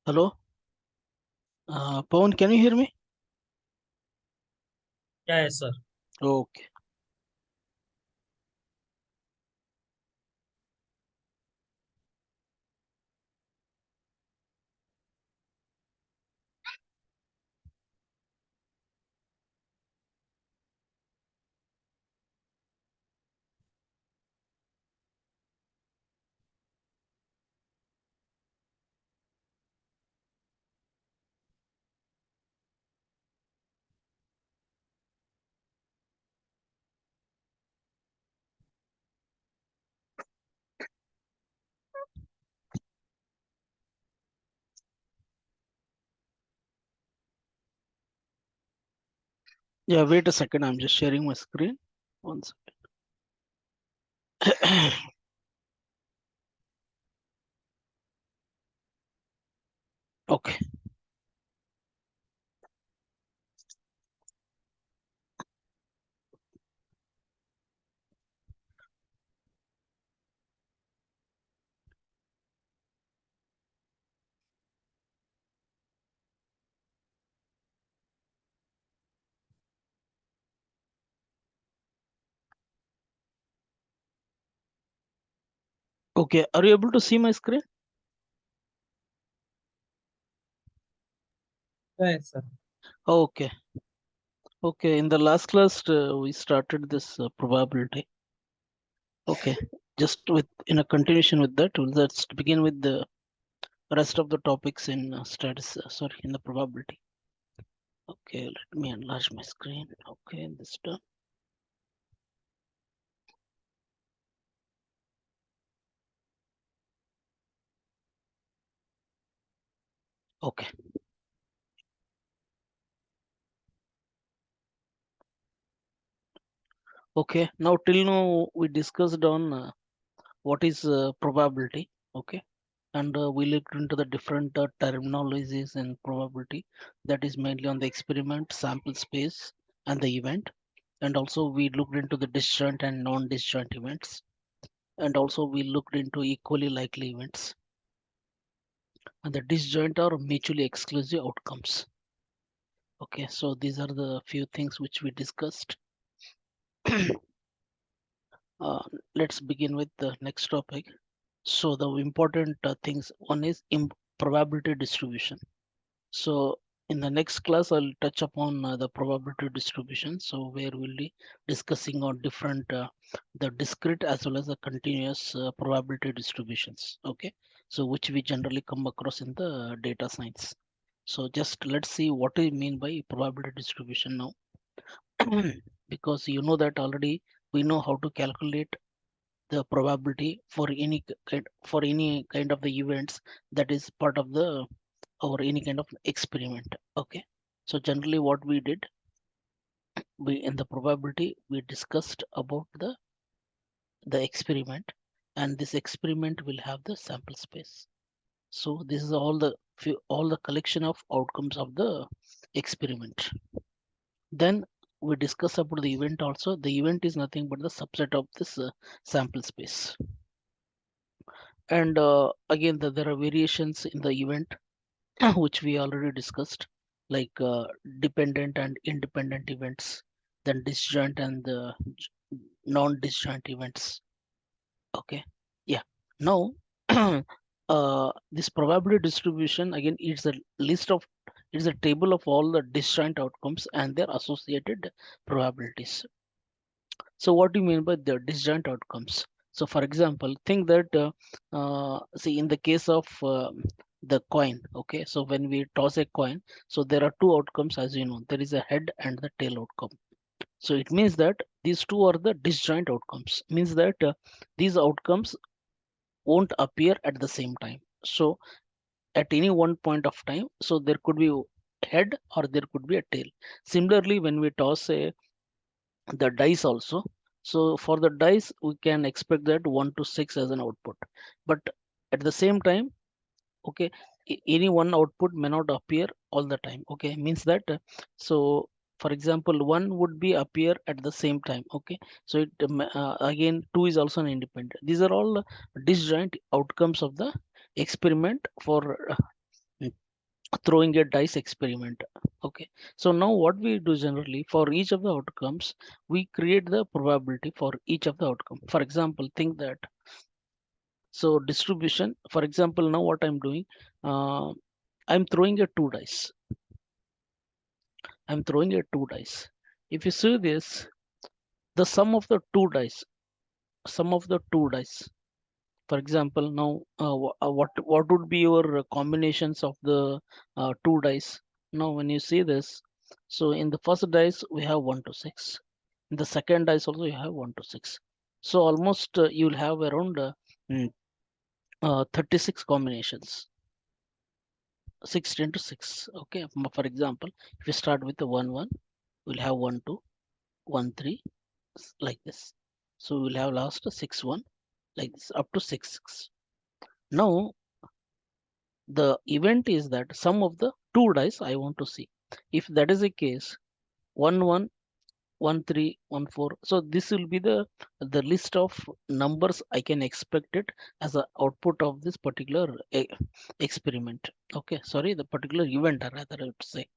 Hello, Pawan, can you hear me? Yeah, yes, sir. Okay. Yeah, wait a second. I'm just sharing my screen. One second. Okay. Okay. Are you able to see my screen? Yeah, yes, sir. Okay. Okay. In the last class, we started this probability. Okay. Just with in a continuation with that, let's begin with the rest of the topics in status. Sorry, in the probability. Okay. Let me enlarge my screen. Okay. This done. Okay. Okay. Now, till now, we discussed on what is probability. Okay, and we looked into the different terminologies in probability, that is mainly on the experiment, sample space, and the event. And also we looked into the disjoint and non-disjoint events, and also we looked into equally likely events, and the disjoint or mutually exclusive outcomes. Okay, so these are the few things which we discussed. uh, let's begin with the next topic. So the important things, one is probability distribution. So in the next class, I'll touch upon the probability distribution. So where we'll be discussing on different, the discrete as well as the continuous probability distributions. Okay. So which we generally come across in the data science. So just let's see what we mean by probability distribution now. Because you know that already we know how to calculate the probability for any kind of the events that is part of the or any kind of experiment. Okay, so generally what we did, we in the probability we discussed about the experiment, and this experiment will have the sample space. So this is all the collection of outcomes of the experiment. Then we discuss about the event also. The event is nothing but the subset of this sample space. And again there are variations in the event which we already discussed, like dependent and independent events, then disjoint and the non-disjoint events. Okay, yeah. Now, this probability distribution again, it's a table of all the disjoint outcomes and their associated probabilities. So what do you mean by the disjoint outcomes? So for example, think that see in the case of the coin, okay, so when we toss a coin, so there are two outcomes, as you know, there is a head and the tail outcome. So it means that these two are the disjoint outcomes, means that these outcomes won't appear at the same time. So at any one point of time, so there could be head or there could be a tail. Similarly, when we toss the dice also, so for the dice we can expect that 1 to 6 as an output, but at the same time, okay, any one output may not appear all the time. Okay, means that so for example, one would be appear at the same time. Okay, so again, two is also an independent. These are all disjoint outcomes of the experiment for throwing a dice experiment. Okay, so now what we do generally for each of the outcomes, we create the probability for each of the outcome. For example, think that, so distribution, for example, now what I'm doing, uh, I'm throwing a two dice. If you see this, the sum of the two dice. For example, now what would be your combinations of the two dice? Now, when you see this, so in the first dice we have 1 to 6. In the second dice also you have 1 to 6. So almost you'll have around mm, 36 combinations, 16 to 6. Okay, for example, if you start with the 1 1, we'll have 1 2, 1 3, like this. So we'll have last 6 1, like this, up to 6 6. Now the event is that sum of the two dice I want to see. If that is the case, 1 1, 1 3, 1 4. So this will be the list of numbers I can expect it as a output of this particular experiment. Okay, sorry, the particular event, or rather I would say.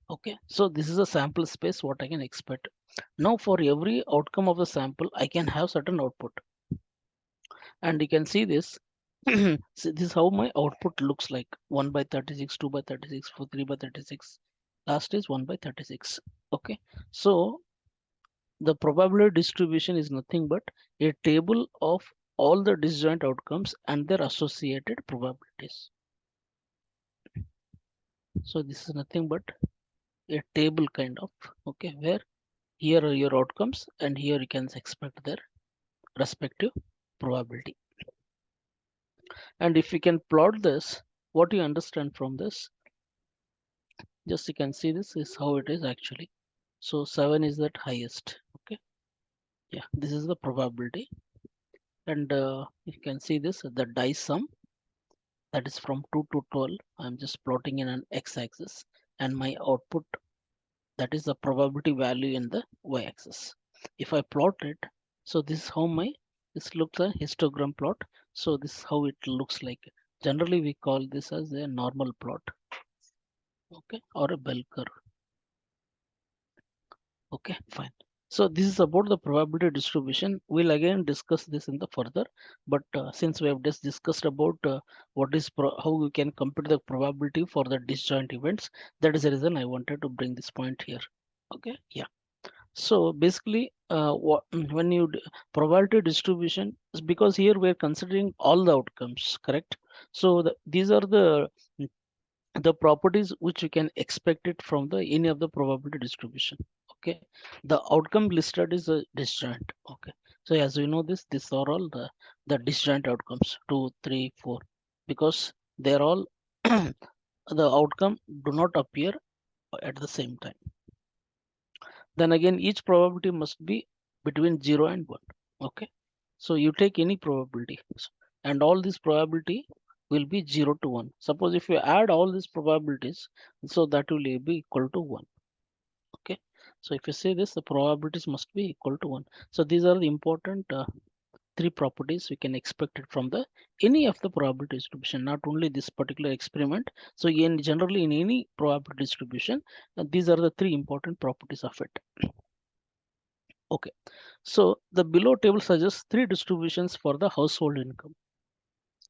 Okay, so this is a sample space what I can expect. Now for every outcome of the sample, I can have certain output, and you can see this. So this is how my output looks like: 1 by 36, 2 by 36, 4, 3 by 36. Last is 1 by 36. Okay, so the probability distribution is nothing but a table of all the disjoint outcomes and their associated probabilities. So this is nothing but a table kind of, okay, where here are your outcomes and here you can expect their respective probability. And if you can plot this, what you understand from this, just you can see this is how it is actually. So 7 is that highest. Okay, yeah, this is the probability. And you can see this, the dice sum, that is from 2 to 12. I'm just plotting in an x-axis, and my output, that is the probability value in the y-axis. If I plot it, so this is how my, this looks a histogram plot. So this is how it looks like. Generally we call this as a normal plot, okay, or a bell curve. Okay, fine. So this is about the probability distribution. We'll again discuss this in the further, but since we have just discussed about what is how we can compute the probability for the disjoint events, that is the reason I wanted to bring this point here. Okay, yeah. So basically, when you probability distribution is because here we're considering all the outcomes, correct? So these are the properties which you can expect it from the any of the probability distribution. Okay, the outcome listed is a disjoint. Okay, so as we know this, these are all the disjoint outcomes, 2 3 4, because they're all the outcome do not appear at the same time. Then again, each probability must be between 0 and 1. Okay, so you take any probability, and all this probability will be 0 to 1. Suppose if you add all these probabilities, so that will be equal to 1. Okay, so if you say this, the probabilities must be equal to 1. So these are the important three properties we can expect it from the any of the probability distribution, not only this particular experiment. So in generally in any probability distribution, these are the three important properties of it. Okay, so the below table suggests three distributions for the household income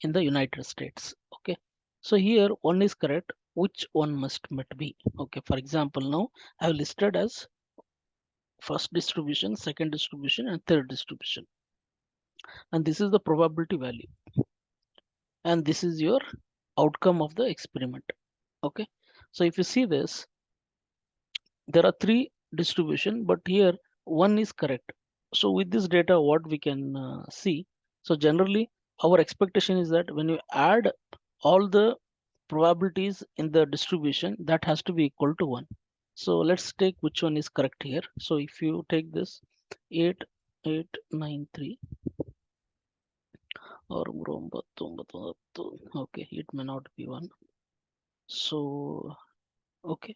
in the United States. Okay, so here one is correct. Which one must be? Okay, for example, now I have listed as first distribution, second distribution, and third distribution. And this is the probability value. And this is your outcome of the experiment. Okay, so if you see this, there are three distribution, but here one is correct. So with this data, what we can see, so generally our expectation is that when you add all the probabilities in the distribution, that has to be equal to 1. So let's take which one is correct here. So if you take this 8 8 9 3 or 9 okay, it may not be 1. So okay,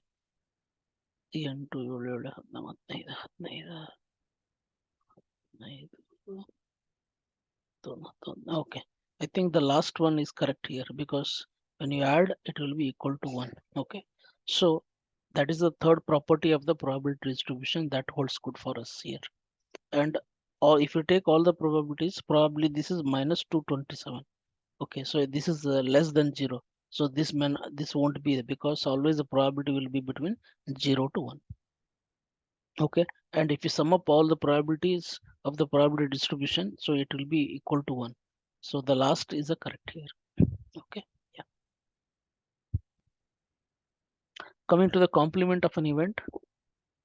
8 7 15 15 okay, I think the last one is correct here, because When you add, it will be equal to 1. Okay. So that is the third property of the probability distribution that holds good for us here. And or if you take all the probabilities, probably this is minus 227. Okay, so this is less than 0. So this won't be because always the probability will be between 0 to 1. Okay, and if you sum up all the probabilities of the probability distribution, so it will be equal to 1. So the last is the correct here. Okay, yeah. Coming to the complement of an event.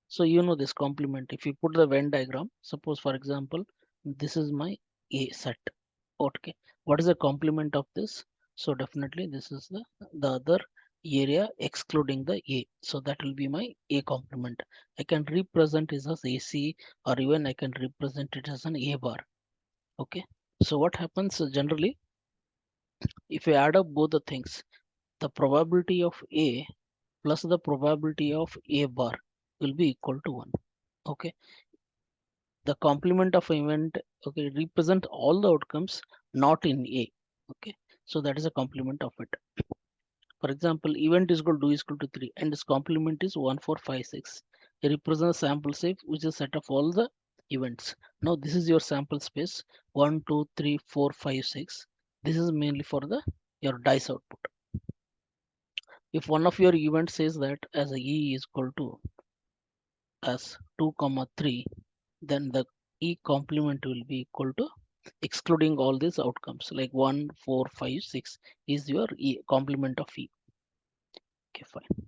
So you know this complement. If you put the Venn diagram, suppose for example, this is my A set. Okay, what is the complement of this? So definitely this is the other area excluding the A. So that will be my A complement. I can represent it as AC, or even I can represent it as an A bar. Okay. So what happens generally, if you add up both the things, the probability of A plus the probability of A bar will be equal to 1. Okay. The complement of event, okay, represent all the outcomes not in A. Okay. So that is a complement of it. For example, event is equal to is equal to 3 and its complement is 1, 4, 5, 6. It represents sample space which is a set of all the events. Now this is your sample space 1, 2, 3, 4, 5, 6. This is mainly for the your dice output. If one of your events says that as a E is equal to as 2 comma 3, then the E complement will be equal to excluding all these outcomes like 1, 4, 5, 6 is your E complement of E. Okay, fine.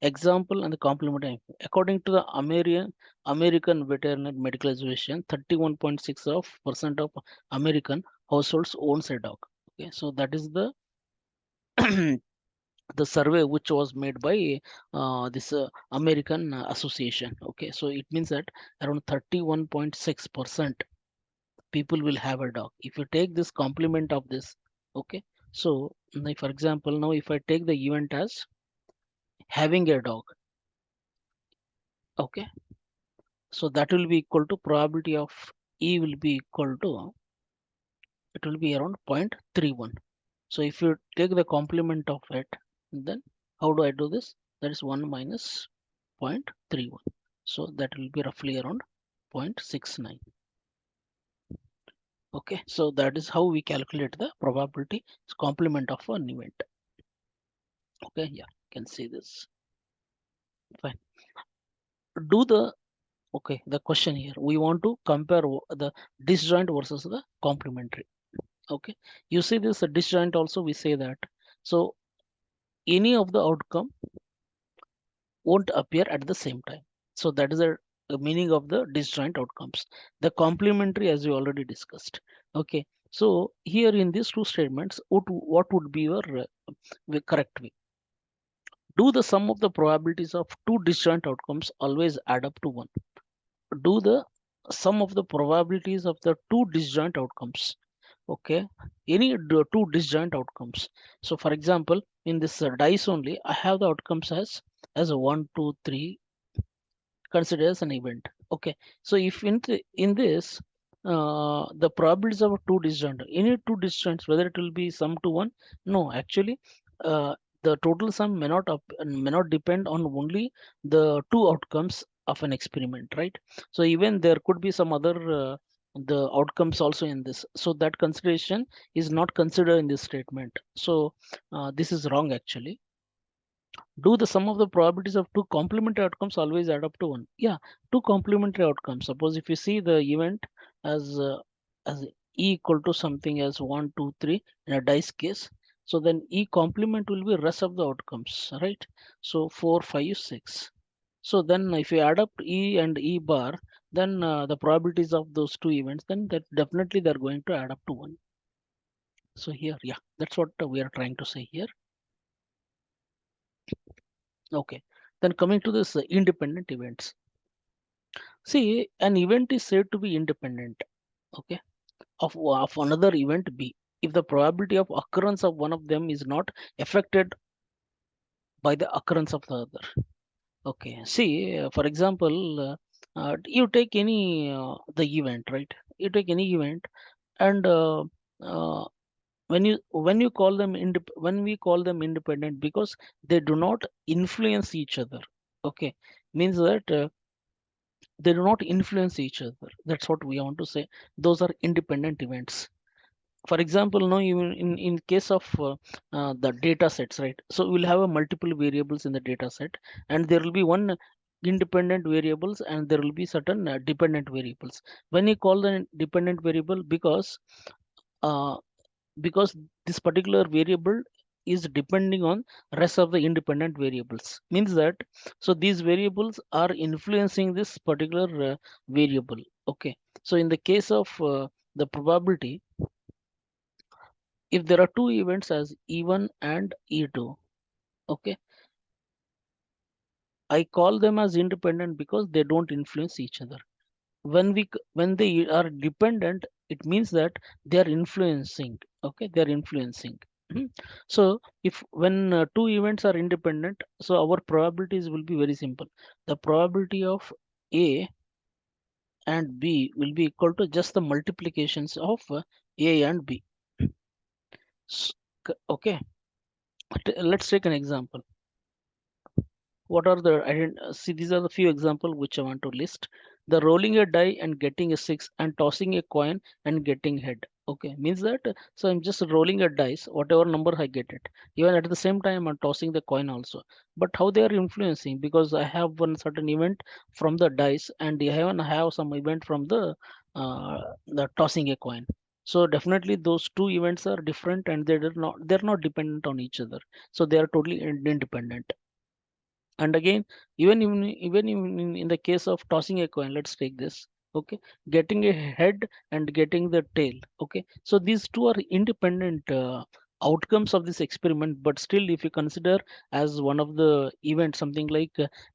Example and the complement. According to the American Veterinary Medical Association, 31.6 of percent of American households owns a dog. Okay, so that is the the survey which was made by this American association. Okay, so it means that around 31.6% people will have a dog. If you take this complement of this, okay, so like for example, now if I take the event as having a dog, okay, so that will be equal to probability of E will be equal to, it will be around 0.31. So if you take the complement of it, then how do I do this? That is 1 minus 0.31. So that will be roughly around 0.69. Okay, so that is how we calculate the probability complement of an event. Okay, yeah, you can see this. Fine. Do the okay, the question here, we want to compare the disjoint versus the complementary. Okay, you see this disjoint also we say that. So any of the outcome won't appear at the same time. So that is the meaning of the disjoint outcomes. The complementary, as we already discussed. Okay, so here in these two statements, what would be your correct way? Do the sum of the probabilities of two disjoint outcomes always add up to 1? Do the sum of the probabilities of the two disjoint outcomes. Okay, any two disjoint outcomes. So for example, in this dice only, I have the outcomes as a 1, 2, 3 considered as an event. Okay, so if in this the probabilities of two disjoint, any two disjoints, whether it will be sum to 1, no, actually the total sum may not depend on only the two outcomes of an experiment, right? So even there could be some other the outcomes also in this, so that consideration is not considered in this statement. So this is wrong actually. Do the sum of the probabilities of two complementary outcomes always add up to 1? Yeah, two complementary outcomes. Suppose if you see the event as as E equal to something as 1, 2, 3 in a dice case, so then E complement will be rest of the outcomes, right? So 4, 5, 6. So then if you add up E and E bar, then the probabilities of those two events, then that definitely they're going to add up to 1. So here, yeah, that's what we are trying to say here. Okay, then coming to this independent events. See, an event is said to be independent, okay, of another event B if the probability of occurrence of one of them is not affected by the occurrence of the other. Okay, see, for example, you take any the event, right? You take any event, and uh, when you call them when we call them independent, because they do not influence each other. Okay, means that they do not influence each other. That's what we want to say. Those are independent events. For example, no, even in case of the data sets, right? So we'll have a multiple variables in the data set, and there will be one independent variables and there will be certain dependent variables. When you call the dependent variable, uh, because this particular variable is depending on rest of the independent variables, means that so these variables are influencing this particular variable. Okay, so in the case of the probability, if there are two events as E1 and E2, okay, I call them as independent because they don't influence each other. When they are dependent, it means that they are influencing. Okay, they are influencing. Mhm. So if when two events are independent, so our probabilities will be very simple. The probability of A and B will be equal to just the multiplications of A and B. S- Okay, let's take an example. What are the see, these are the few examples which I want to list. The rolling a die and getting a six, and tossing a coin and getting head. Okay, means that so I'm just rolling a dice, whatever number I get it. Even at the same time I'm tossing the coin also. But how they are influencing, because I have one certain event from the dice and I have some event from the tossing a coin. So definitely those two events are different and they're not dependent on each other. So they are totally independent. And again, even in the case of tossing a coin, let's take this. Okay, getting a head and getting the tail. Okay, so these two are independent outcomes of this experiment, but still if you consider as one of the events, something like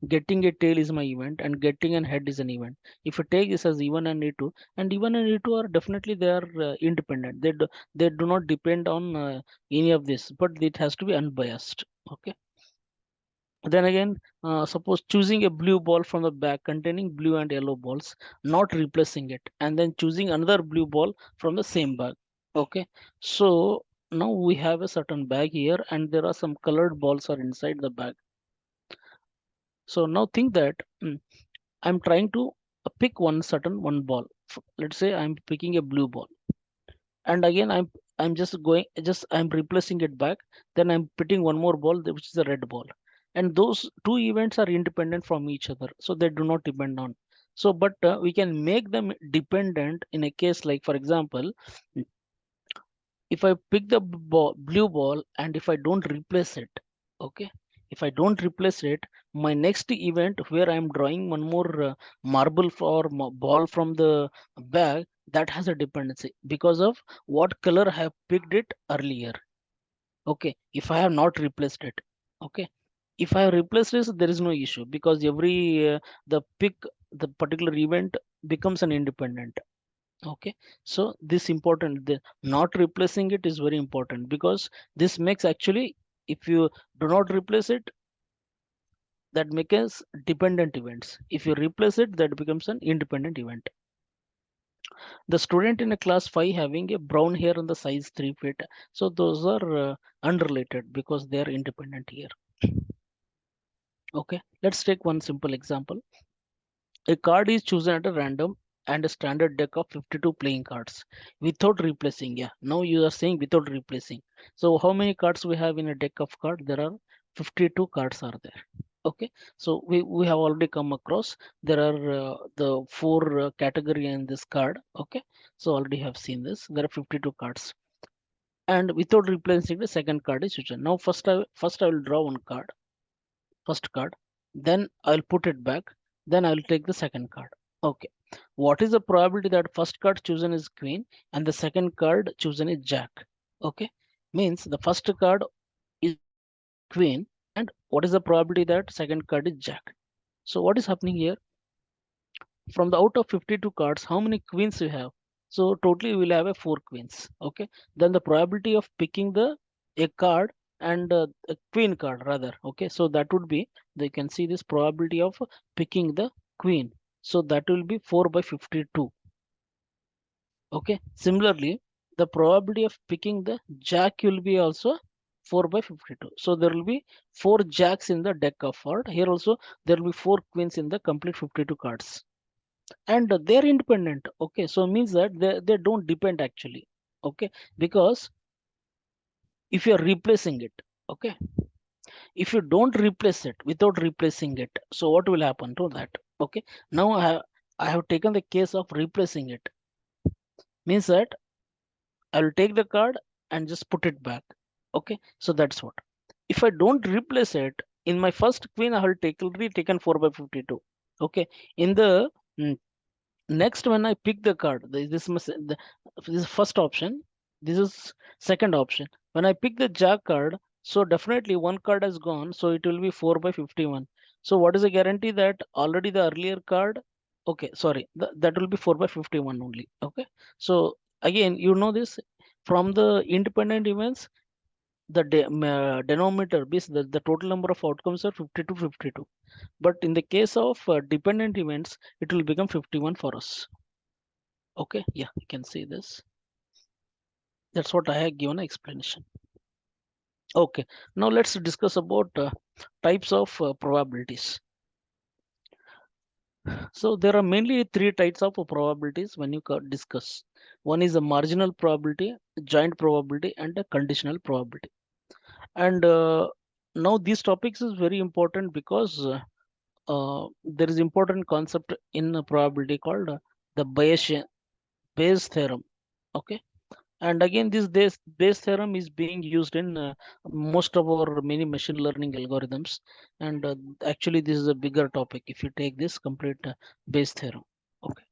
getting a tail is my event and getting an head is an event. If you take this as E1 and E2, and E1 and E2 are definitely they are independent. They do not depend on any of this, but it has to be unbiased. Okay, then again, suppose choosing a blue ball from the bag containing blue and yellow balls, not replacing it, and then choosing another blue ball from the same bag. Okay, so now we have a certain bag here, and there are some colored balls are inside the bag. So now think that I'm trying to pick one ball. Let's say I'm picking a blue ball, and again I'm just I'm replacing it back, then I'm putting one more ball which is a red ball, and those two events are independent from each other, so they do not depend on. So but we can make them dependent in a case like, for example, if I pick the blue ball and if I don't replace it, okay, if I don't replace it, my next event where I'm drawing one more marble or ball from the bag, that has a dependency because of what color I have picked it earlier. Okay, if I have not replaced it, okay, if I have replaced this, there is no issue because every the particular event becomes an independent. Okay, so this important, the not replacing it is very important because this makes actually, if you do not replace it, that makes dependent events. If you replace it, that becomes an independent event. The student in a class 5 having a brown hair on the size 3 feet. So those are unrelated because they are independent here. Okay, let's take one simple example. A card is chosen at a random and a standard deck of 52 playing cards without replacing. Yeah, now you are saying without replacing. So how many cards we have in a deck of card? There are 52 cards are there. Okay, so we have already come across. There are the four category in this card. Okay, so already have seen this. There are 52 cards, and without replacing the second card is chosen. Now first I will draw one card, first card, then I'll put it back, then I'll take the second card. Okay, what is the probability that first card chosen is queen and the second card chosen is jack? Okay, means the first card is queen, and what is the probability that second card is jack? So what is happening here? From the out of 52 cards, how many queens you have? So totally we'll have a four queens. Okay, then the probability of picking the a card and a queen card rather. Okay, so that would be, they can see this probability of picking the queen, so that will be 4 by 52. Okay, similarly, the probability of picking the jack will be also 4 by 52. So there will be 4 jacks in the deck of cards. Here also there will be 4 queens in the complete 52 cards. And they're independent. Okay, so means that they don't depend actually. Okay, because if you're replacing it, okay, if you don't replace it without replacing it, so what will happen to that? Okay, now I have taken the case of replacing it, means that I will take the card and just put it back. Okay, so that's what. If I don't replace it, in my first queen, I will already taken 4 by 52. Okay, in the next, when I pick the card, this is first option. This is second option. When I pick the jack card, so definitely one card has gone, so it will be 4 by 51. So what is the guarantee that already the earlier card? Okay, sorry, that will be 4 by 51 only. Okay, so again, you know this from the independent events, the denominator means the total number of outcomes are 50 to 52. But in the case of dependent events, it will become 51 for us. Okay, yeah, you can see this. That's what I have given an explanation. Okay, now let's discuss about types of probabilities. So there are mainly 3 types of probabilities when you discuss. One is a marginal probability, joint probability, and a conditional probability. And now these topics is very important because there is important concept in probability called the Bayes theorem. Okay, and again this Bayes theorem is being used in most of our many machine learning algorithms, and actually this is a bigger topic if you take this complete Bayes theorem. Okay,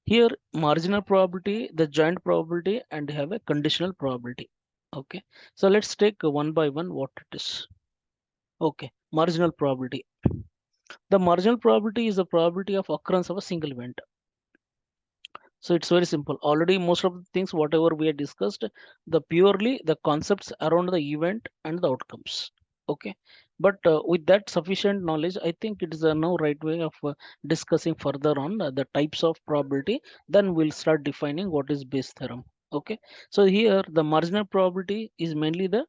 here marginal probability, the joint probability, and have a conditional probability. Okay, so let's take one by one what it is. Okay, marginal probability. The marginal probability is the probability of occurrence of a single event. So it's very simple. Already most of the things, whatever we have discussed, the purely the concepts around the event and the outcomes. Okay. But with that sufficient knowledge, I think it is a now right way of discussing further on the types of probability. Then we'll start defining what is Bayes theorem. Okay. So here the marginal probability is mainly the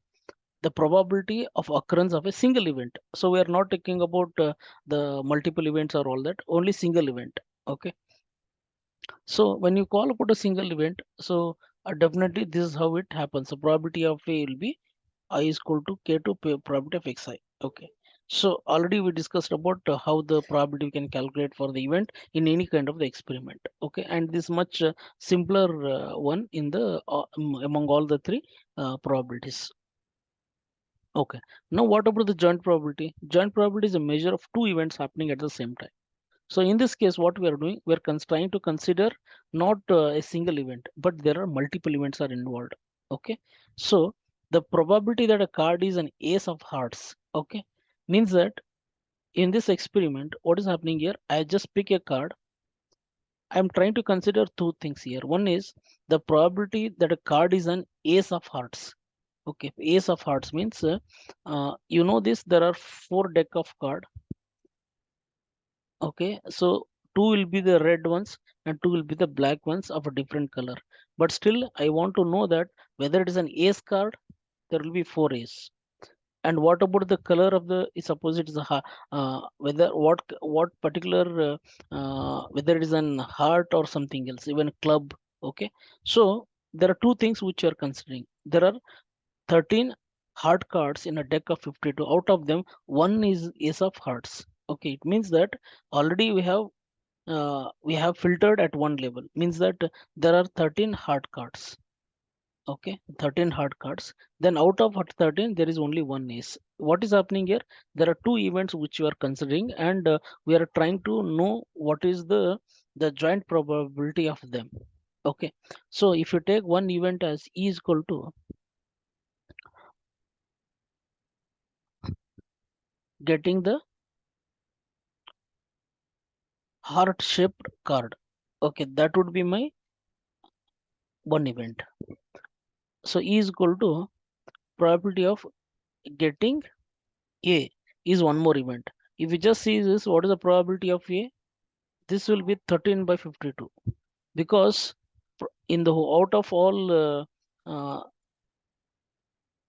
probability of occurrence of a single event. So we are not talking about the multiple events or all that, only single event. Okay. So when you call about a single event, so definitely this is how it happens. The probability of A will be I is equal to K to probability of Xi. Okay. So already we discussed about how the probability we can calculate for the event in any kind of the experiment. Okay. And this much simpler one in the among all the 3 probabilities. Okay. Now what about the joint probability? Joint probability is a measure of 2 events happening at the same time. So in this case, what we are doing, we are trying to consider not a single event, but there are multiple events are involved. Okay. So the probability that a card is an ace of hearts, okay, means that in this experiment, what is happening here? I just pick a card. I'm trying to consider 2 things here. One is the probability that a card is an ace of hearts. Okay, ace of hearts means you know this. There are 4 deck of card. Okay, so 2 will be the red ones and 2 will be the black ones of a different color. But still, I want to know that whether it is an ace card, there will be 4 ace. And what about the color of the? Suppose it is a whether what particular whether it is an heart or something else, even a club. Okay, so there are 2 things which you are considering. There are 13 heart cards in a deck of 52. Out of them, one is ace of hearts. Okay, it means that already we have filtered at one level. Means that there are 13 heart cards. Okay, 13 heart cards. Then out of 13, there is only one ace. What is happening here? There are 2 events which you are considering, and we are trying to know what is the joint probability of them. Okay, so if you take one event as E is equal to getting the heart shaped card, okay, that would be my one event. So E is equal to probability of getting A is one more event. If you just see this, what is the probability of A? This will be 13 by 52 because in the out of all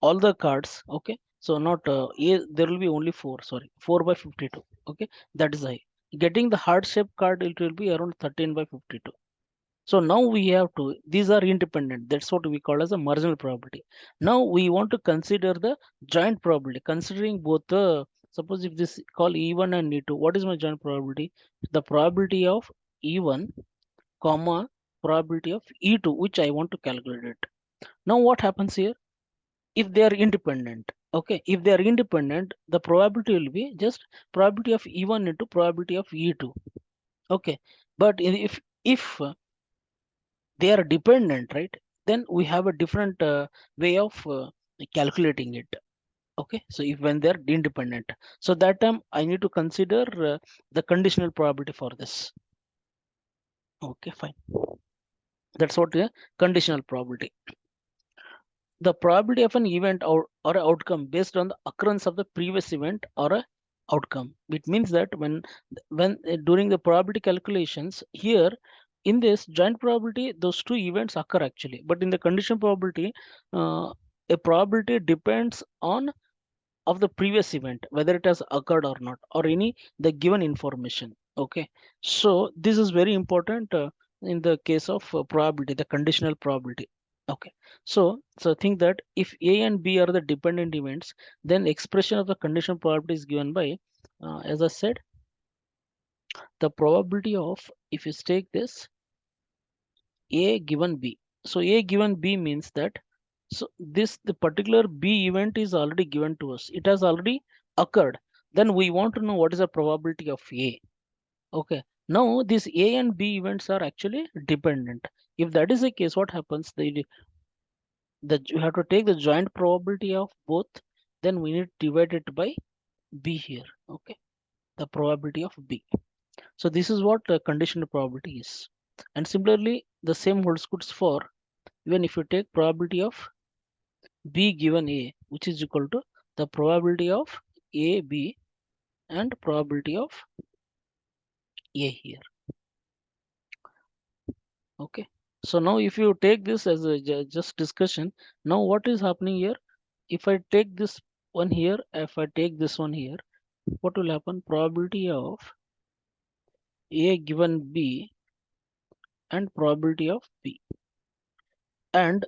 the cards, okay, so not there will be only four, sorry, 4 by 52, okay, that is high. Getting the heart shape card, it will be around 13 by 52. So now we have to, these are independent, that's what we call as a marginal probability. Now we want to consider the joint probability, considering both the, suppose if this call e1 and e2, what is my joint probability? The probability of e1 comma probability of e2, which I want to calculate it. Now what happens here? If they are independent, okay, if they are independent, the probability will be just probability of e1 into probability of e2, okay. But if they are dependent, right, then we have a different way of calculating it, okay. So if when they're independent, so that time I need to consider the conditional probability for this, okay, fine. That's what the conditional probability, the probability of an event or a outcome based on the occurrence of the previous event or a outcome. It means that when during the probability calculations here, in this joint probability, those two events occur actually, but in the conditional probability, uh, a probability depends on of the previous event, whether it has occurred or not, or any the given information, okay. So this is very important in the case of probability, the conditional probability, okay. So think that if a and b are the dependent events, then expression of the conditional probability is given by as I said, the probability of, if you take this a given b, so a given b means that, so this the particular b event is already given to us, it has already occurred. Then we want to know what is the probability of a, okay. Now these a and b events are actually dependent. If that is the case, what happens, the you have to take the joint probability of both, then we need to divide it by b here, okay, the probability of b. So this is what conditional probability is. And similarly the same holds good for, even if you take probability of b given a, which is equal to the probability of a b and probability of a here, okay. So now if you take this as a just discussion, now what is happening here, if I take this one here, if I take this one here, what will happen, probability of a given b and probability of b, and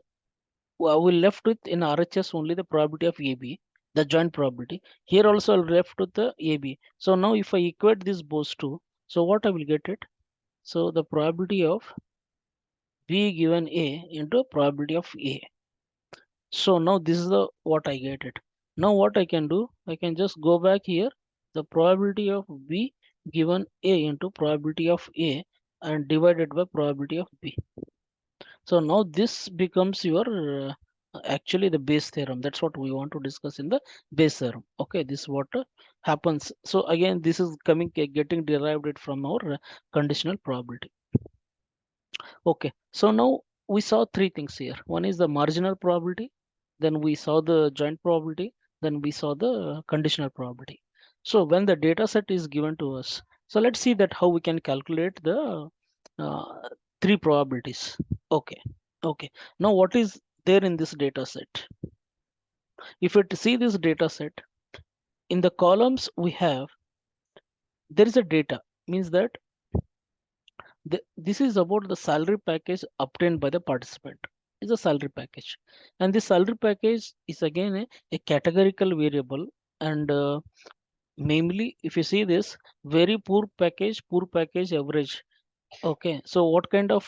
we left with in RHS only the probability of AB, the joint probability. Here also I'll left with the AB. So now if I equate these both two, so what I will get it? So the probability of B given A into probability of A. So now this is the what I get it. Now what I can do, I can just go back here, the probability of B given A into probability of A and divided by probability of B. So now this becomes your actually the base theorem. That's what we want to discuss in the base theorem. Okay, this what happens. So again, this is coming getting derived it from our conditional probability. Okay, so now we saw three things here. One is the marginal probability, then we saw the joint probability, then we saw the conditional probability. So when the data set is given to us, so let's see that how we can calculate the uh, three probabilities. Okay, okay. Now what is there in this data set? If you see this data set, in the columns we have, there is a data, means that this is about the salary package obtained by the participant. Is a salary package, and this salary package is again a categorical variable, and mainly if you see this very poor package average. Okay, so what kind of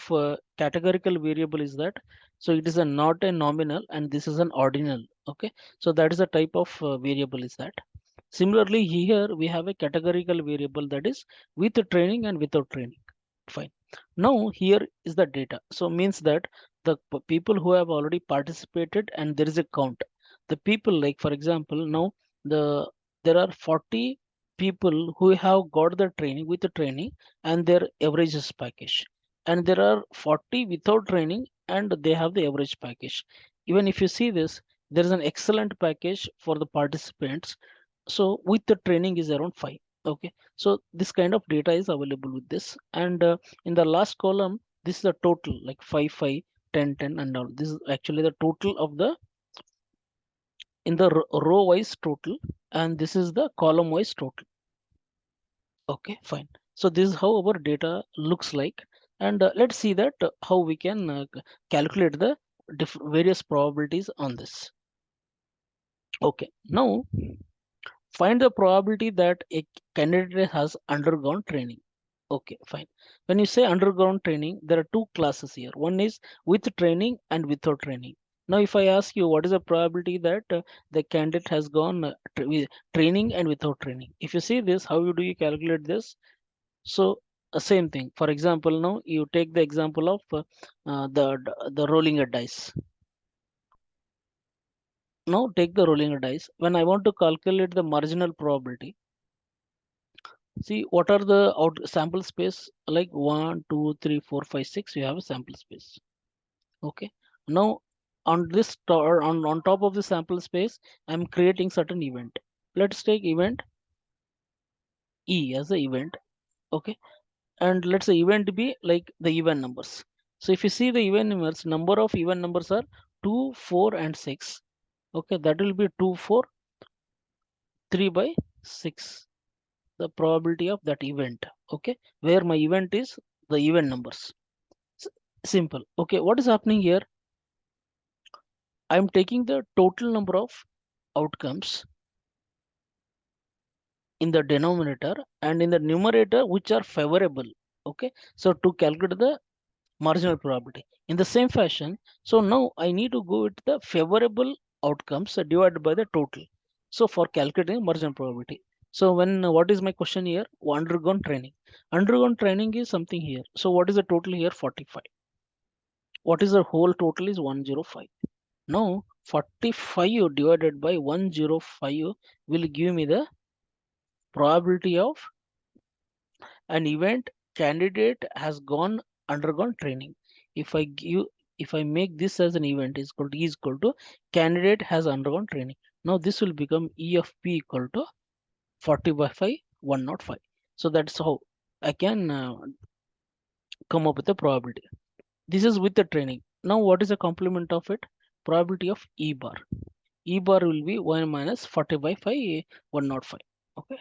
categorical variable is that? So it is a not a nominal and this is an ordinal. Okay, so that is a type of variable is that. Similarly, here we have a categorical variable that is with training and without training. Fine. Now here is the data. So means that the people who have already participated and there is a count. The people like for example now the there are 40 people who have got the training with the training and their average is package, and there are 40 without training and they have the average package. Even if you see this, there is an excellent package for the participants, so with the training is around 5, okay. So this kind of data is available with this, and in the last column This is the total, like 5, 5, 10, 10, and all. This is actually the total of the in the row wise total, and this is the column wise total. Okay, fine. So this is how our data looks like, and let's see that how we can calculate the various probabilities on this. Okay, now find the probability that a candidate has undergone training. Okay, fine. When you say undergone training, there are two classes here. One is with training and without training. Now, if I ask you what is the probability that the candidate has gone with training and without training? If you see this, how do you calculate this? So, same thing. For example, now you take the example of the rolling a dice. Now take the rolling a dice. When I want to calculate the marginal probability, see what are the out sample space, like 1, 2, 3, 4, 5, 6. You have a sample space. Okay. Now on this on top of the sample space, I'm creating certain event. Let's take event E as the event. Okay. And let's say event B like the even numbers. So if you see the even numbers, number of even numbers are 2, 4, and 6. Okay. That will be 2, 4, 3 by 6. The probability of that event. Okay, where my event is the event numbers. S- Simple. Okay, what is happening here? I'm taking the total number of outcomes in the denominator and in the numerator which are favorable. Okay, so to calculate the marginal probability in the same fashion, so now I need to go with the favorable outcomes divided by the total, so for calculating marginal probability. So when what is my question here? Undergone training is something here. So what is the total here? 45. What is the whole total is 105. Now 45 divided by 105 will give me the probability of an event candidate has gone undergone training. If I give if I make this as an event is equal to candidate has undergone training. Now this will become E of P equal to 40 by 5, 105. So that's how I can come up with the probability. This is with the training. Now what is the complement of it? Probability of E bar. E bar will be 1 minus 40 by 5, 105. Okay.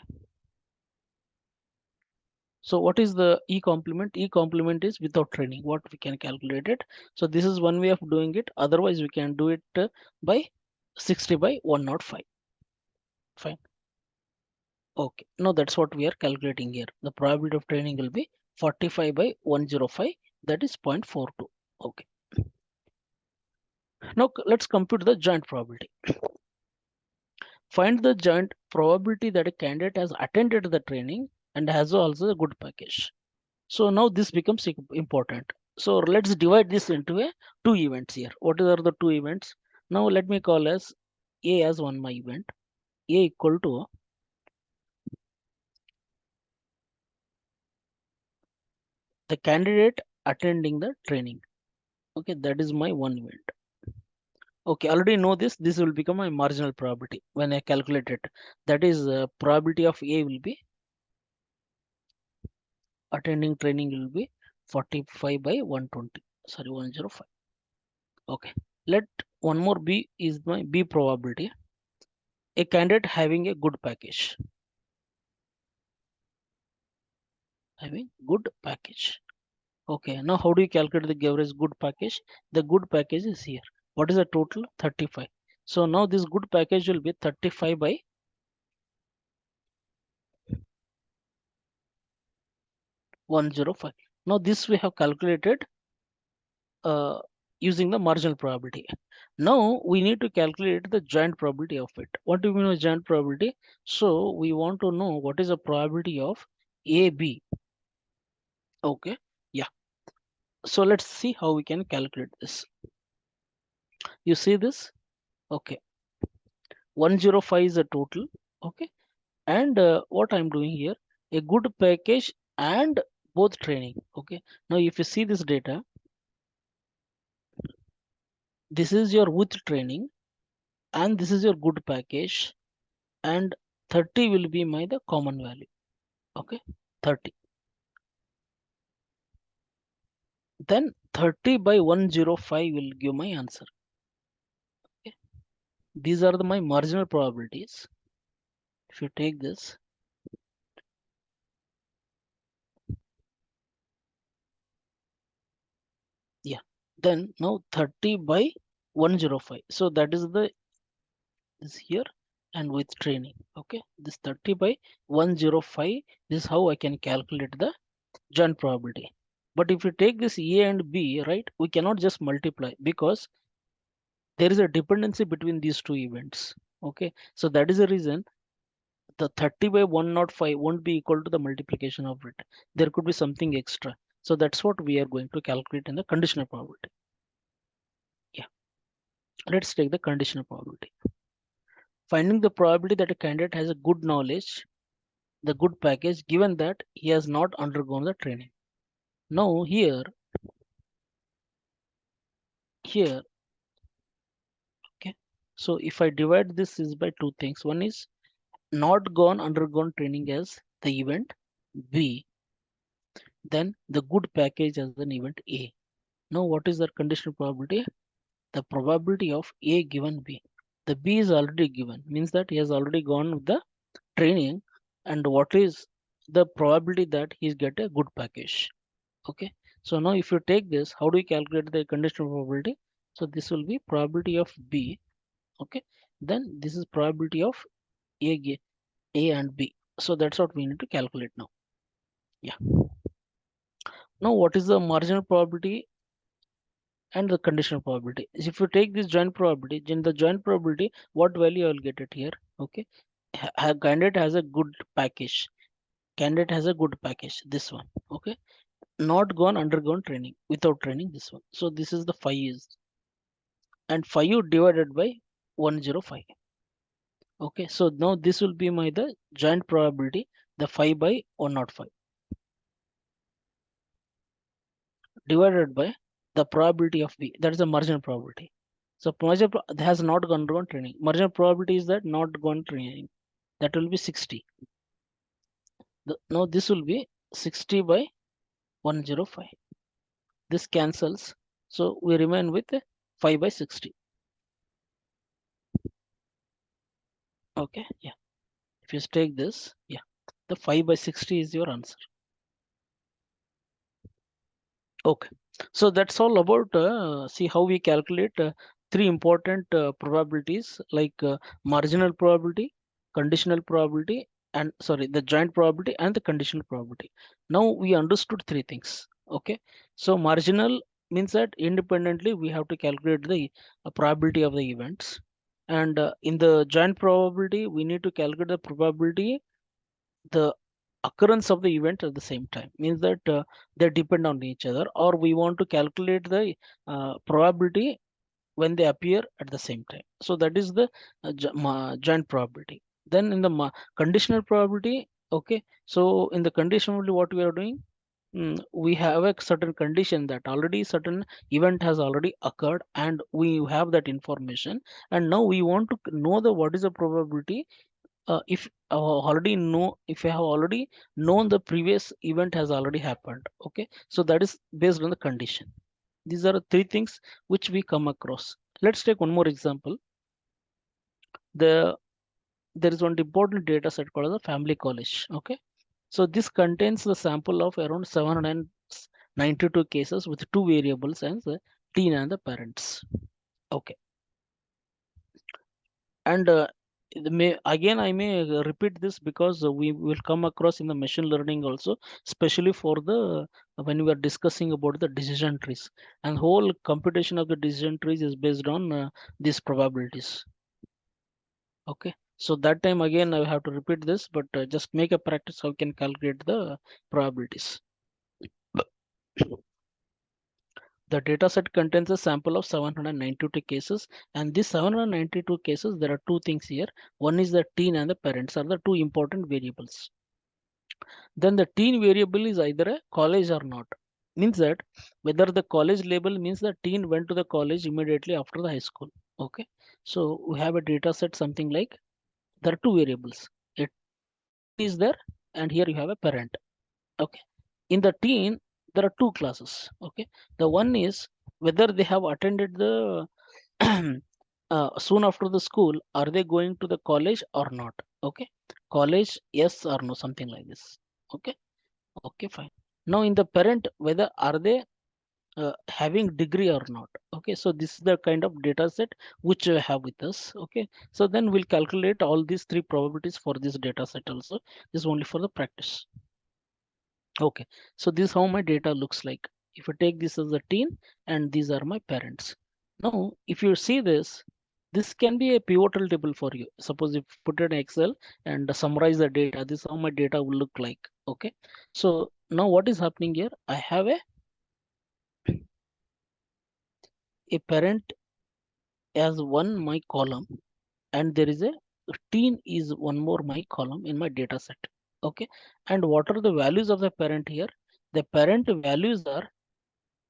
So what is the E complement? E complement is without training, what we can calculate it. So this is one way of doing it. Otherwise, we can do it by 60 by 105. Fine. Okay. Now that's what we are calculating here. The probability of training will be 45 by 105. That is 0.42. Okay. Now let's compute the joint probability. Find the joint probability that a candidate has attended the training and has also a good package. So now this becomes important. So let's divide this into two events here. What are the two events? Now let me call as A as one my event. A equal to the candidate attending the training. Okay, that is my one event. Okay, already know this. This will become my marginal probability when I calculate it. That is probability of A will be attending training will be 45 by 120. Sorry, 105. Okay. Let one more B is my B probability. A candidate having a good package. Having good package. Okay, now how do you calculate the average good package? The good package is here. What is the total? 35. So now this good package will be 35 by 105. Now this we have calculated uh, using the marginal probability. Now we need to calculate the joint probability of it. What do you mean by joint probability? So we want to know what is the probability of AB. Okay, yeah. So let's see how we can calculate this. You see this? Okay, 105 is the total. Okay, and what I'm doing here, a good package and both training. Okay, now if you see this data, this is your with training and this is your good package, and 30 will be my the common value. Okay, 30. Then 30 by 105 will give my answer. Okay. These are my marginal probabilities. If you take this, yeah, then now 30 by 105. So that is the is here and with training. Okay, this 30 by 105 is how I can calculate the joint probability. But if you take this A and B, right, we cannot just multiply because there is a dependency between these two events. Okay, so that is the reason the 30 by 105 won't be equal to the multiplication of it. There could be something extra. So that's what we are going to calculate in the conditional probability. Yeah, let's take the conditional probability. Finding the probability that a candidate has a good knowledge, the good package, given that he has not undergone the training. Now here, okay. So if I divide this is by two things. One is not undergone training as the event B, then the good package as an event A. Now what is the conditional probability? The probability of A given B. The B is already given, means that he has already gone with the training, and what is the probability that he's get a good package. Okay. So now if you take this, how do you calculate the conditional probability? So this will be probability of B. Okay. Then this is probability of A and B. So that's what we need to calculate now. Yeah. Now what is the marginal probability and the conditional probability? If you take this joint probability, in the joint probability, what value I will get it here? Okay. Candidate has a good package. Candidate has a good package. This one. Okay. Not undergone training, without training, this one. So this is the 5 is, and 5 divided by 105. Okay, so now this will be my the joint probability, the 5 by 105 divided by the probability of B, that is the marginal probability. So has not undergone training. Marginal probability is that not gone training, that will be 60. Now this will be 60 by 105. This cancels, so we remain with 5 by 60. Okay, yeah. If you take this, yeah, the 5 by 60 is your answer. Okay, so that's all about see how we calculate three important probabilities like marginal probability, conditional probability, and sorry, the joint probability and the conditional probability. Now we understood three things. Okay, so marginal means that independently we have to calculate the probability of the events, and in the joint probability we need to calculate the probability the occurrence of the event at the same time, means that they depend on each other, or we want to calculate the probability when they appear at the same time. So that is the joint probability. Then in the conditional probability, okay, so in the conditional probability what we are doing, we have a certain condition that already certain event has already occurred and we have that information, and now we want to know the what is the probability if already know, if you have already known the previous event has already happened. Okay, so that is based on the condition. These are the three things which we come across. Let's take one more example. There is one important data set called the family college. Okay, so this contains the sample of around 792 cases with two variables as the teen and the parents. Okay, and again I may repeat this because we will come across in the machine learning also, especially for the when we are discussing about the decision trees, and whole computation of the decision trees is based on these probabilities. Okay, so that time again I have to repeat this, but just make a practice how you can calculate the probabilities. The dataset contains a sample of 792 cases, and these 792 cases, there are two things here. One is the teen and the parents are the two important variables. Then the teen variable is either a college or not. Means that whether the college label means the teen went to the college immediately after the high school. Okay. So we have a data set something like there are two variables. A teen is there, and here you have a parent. Okay. In the teen, there are two classes. Okay, the one is whether they have attended the soon after the school, are they going to the college or not? Okay, college, yes or no, something like this. Okay, okay, fine. Now in the parent, whether are they having degree or not? Okay, so this is the kind of data set which we have with us. Okay, so then we'll calculate all these three probabilities for this data set also. This is only for the practice. Okay, so this is how my data looks like. If you take this as a teen and these are my parents. Now, if you see this, this can be a pivotal table for you. Suppose if you put it in Excel and summarize the data, this is how my data will look like. Okay, so now what is happening here? I have a parent as one my column, and there is a teen is one more my column in my data set. Okay, and what are the values of the parent here? The parent values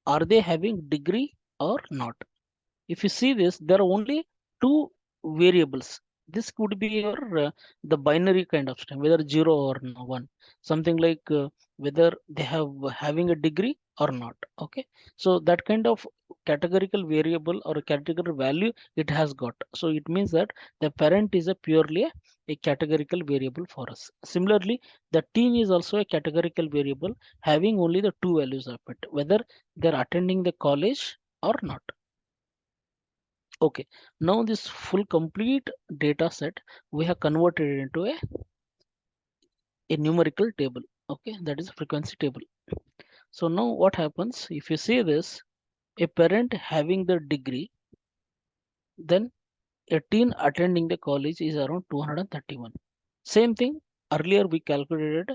are they having degree or not? If you see this, there are only two variables. This could be your the binary kind of thing, whether zero or no one, something like whether they have having a degree or not. Okay, so that kind of categorical variable or a categorical value it has got. So it means that the parent is a purely a categorical variable for us. Similarly, the teen is also a categorical variable having only the two values of it, whether they're attending the college or not. Okay, now this full complete data set we have converted it into a numerical table. Okay, that is a frequency table. So now what happens if you see this, a parent having the degree, then a teen attending the college is around 231. Same thing, earlier we calculated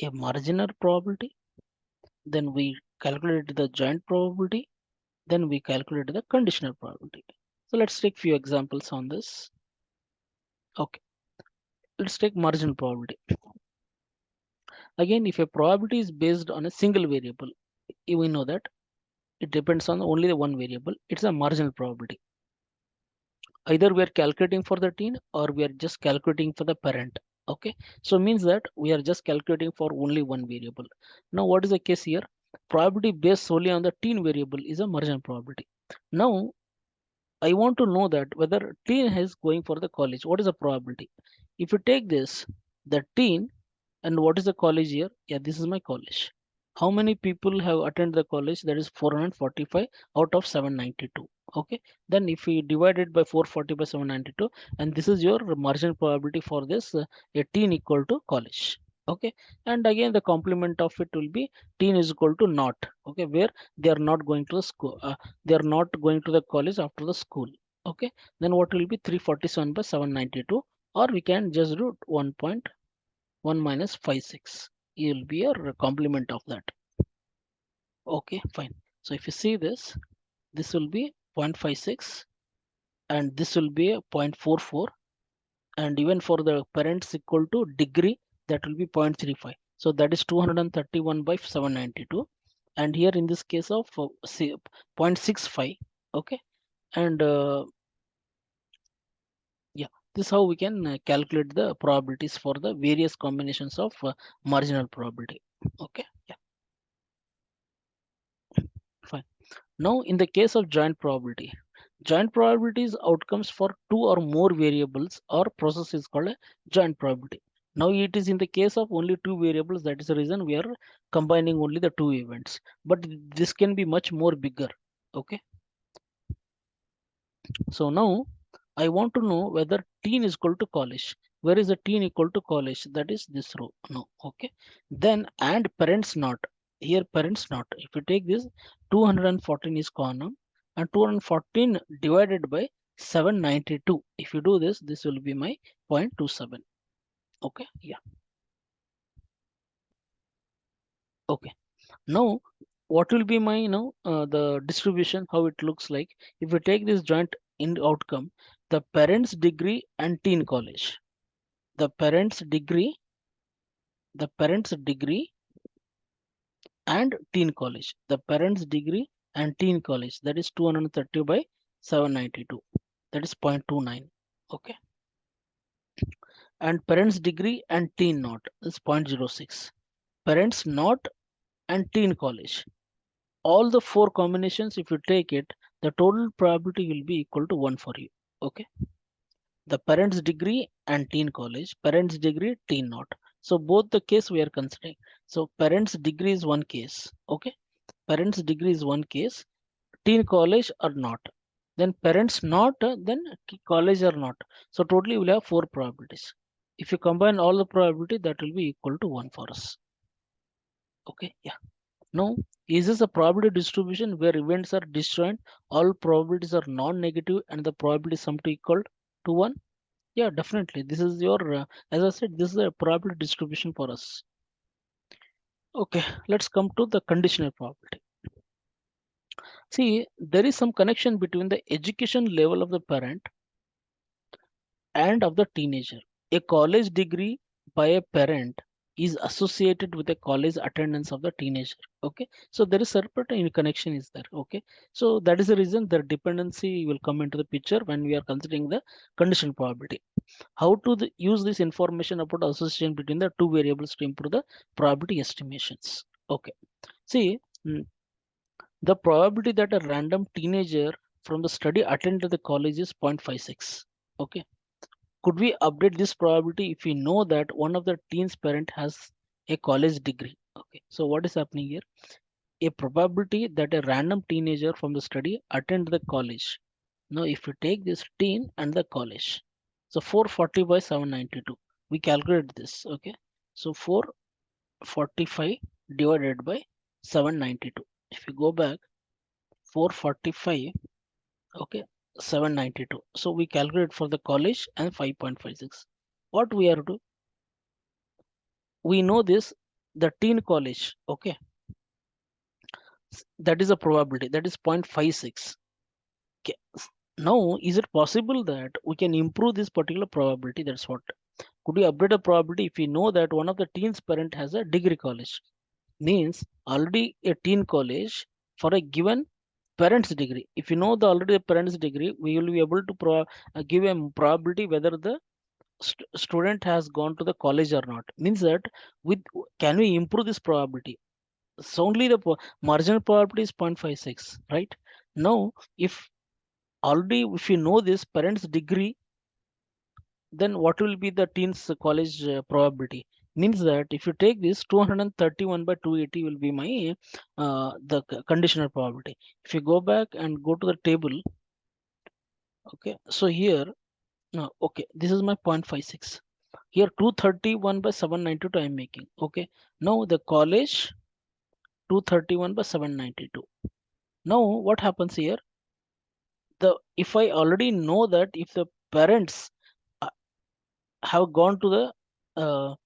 a marginal probability, then we calculated the joint probability, then we calculated the conditional probability. So let's take few examples on this. Okay, let's take marginal probability. Again, if a probability is based on a single variable, we know that it depends on only the one variable. It's a marginal probability. Either we are calculating for the teen or we are just calculating for the parent. Okay, so means that we are just calculating for only one variable. Now, what is the case here? Probability based solely on the teen variable is a marginal probability. Now, I want to know that whether teen is going for the college. What is the probability? If you take this, the teen. And what is the college here? Yeah, this is my college. How many people have attended the college? That is 445 out of 792. Okay. Then if we divide it by 440 by 792, and this is your marginal probability for this 18 equal to college. Okay. And again, the complement of it will be teen is equal to not. Okay. Where they are not going to the school. They are not going to the college after the school. Okay. Then what will be 347 by 792? Or we can just do 1 minus 56. You'll be your complement of that. Okay, fine. So if you see this will be 0.56 and this will be a 0.44, and even for the parents equal to degree, that will be 0.35. So that is 231 by 792. And here in this case of 0.65. Okay, and yeah, this is how we can calculate the probabilities for the various combinations of marginal probability. Okay, yeah, fine. Now, in the case of joint probability is outcomes for two or more variables or process is called a joint probability. Now, it is in the case of only two variables. That is the reason we are combining only the two events. But this can be much more bigger. Okay. So now I want to know whether teen is equal to college. Where is the teen equal to college? That is this row. No. Okay. Then and parents not. Here parents not. If you take this 214 is column and 214 divided by 792. If you do this, this will be my 0.27. Okay. Yeah. Okay. Now what will be my the distribution, how it looks like if we take this joint in outcome, the parents degree and teen college, the parents degree, the parents degree and teen college, the parents degree and teen college, that is 230 by 792, that is 0.29. Okay, and parents degree and teen not is 0.06, parents not and teen college. All the four combinations, if you take it, the total probability will be equal to 1 for you. Okay. The parent's degree and teen college, parent's degree, teen not. So both the case we are considering. So parent's degree is one case. Okay. Parent's degree is one case, teen college or not. Then parents not, then college or not. So totally we'll have four probabilities. If you combine all the probability, that will be equal to 1 for us. Okay, yeah. Now, is this a probability distribution where events are disjoint, all probabilities are non-negative, and the probability sum to equal to 1? Yeah, definitely. This is your, as I said, this is a probability distribution for us. Okay, let's come to the conditional probability. See, there is some connection between the education level of the parent and of the teenager. A college degree by a parent is associated with a college attendance of the teenager. Okay, so there is certain connection is there. Okay, so that is the reason the dependency will come into the picture when we are considering the conditional probability. How to use this information about association between the two variables to improve the probability estimations. Okay, see, the probability that a random teenager from the study attend to the college is 0.56. Okay, could we update this probability if we know that one of the teen's parent has a college degree? Okay, so what is happening here? A probability that a random teenager from the study attend the college. Now, if we take this teen and the college, so 440 by 792, we calculate this. Okay, so 445 divided by 792. If you go back, 445, okay, 792. So we calculate for the college and 5.56. What we are to, we know this, the teen college, okay, that is a probability, that is 0.56. Okay. Now, is it possible that we can improve this particular probability? That's what. Could we update a probability if we know that one of the teen's parent has a degree college? Means already a teen college for a given parent's degree. If you know the already parent's degree, we will be able to give a probability whether the student has gone to the college or not. Means that with can we improve this probability? So only the marginal probability is 0.56, right? Now, if already if you know this parent's degree, then what will be the teen's college probability? Means that if you take this 231 by 280 will be my conditional probability. If you go back and go to the table, okay, so here, okay, this is my 0.56. Here 231 by 792 I am making. Okay, now the college 231 by 792. Now what happens here? The if I already know that if the parents uh, have gone to the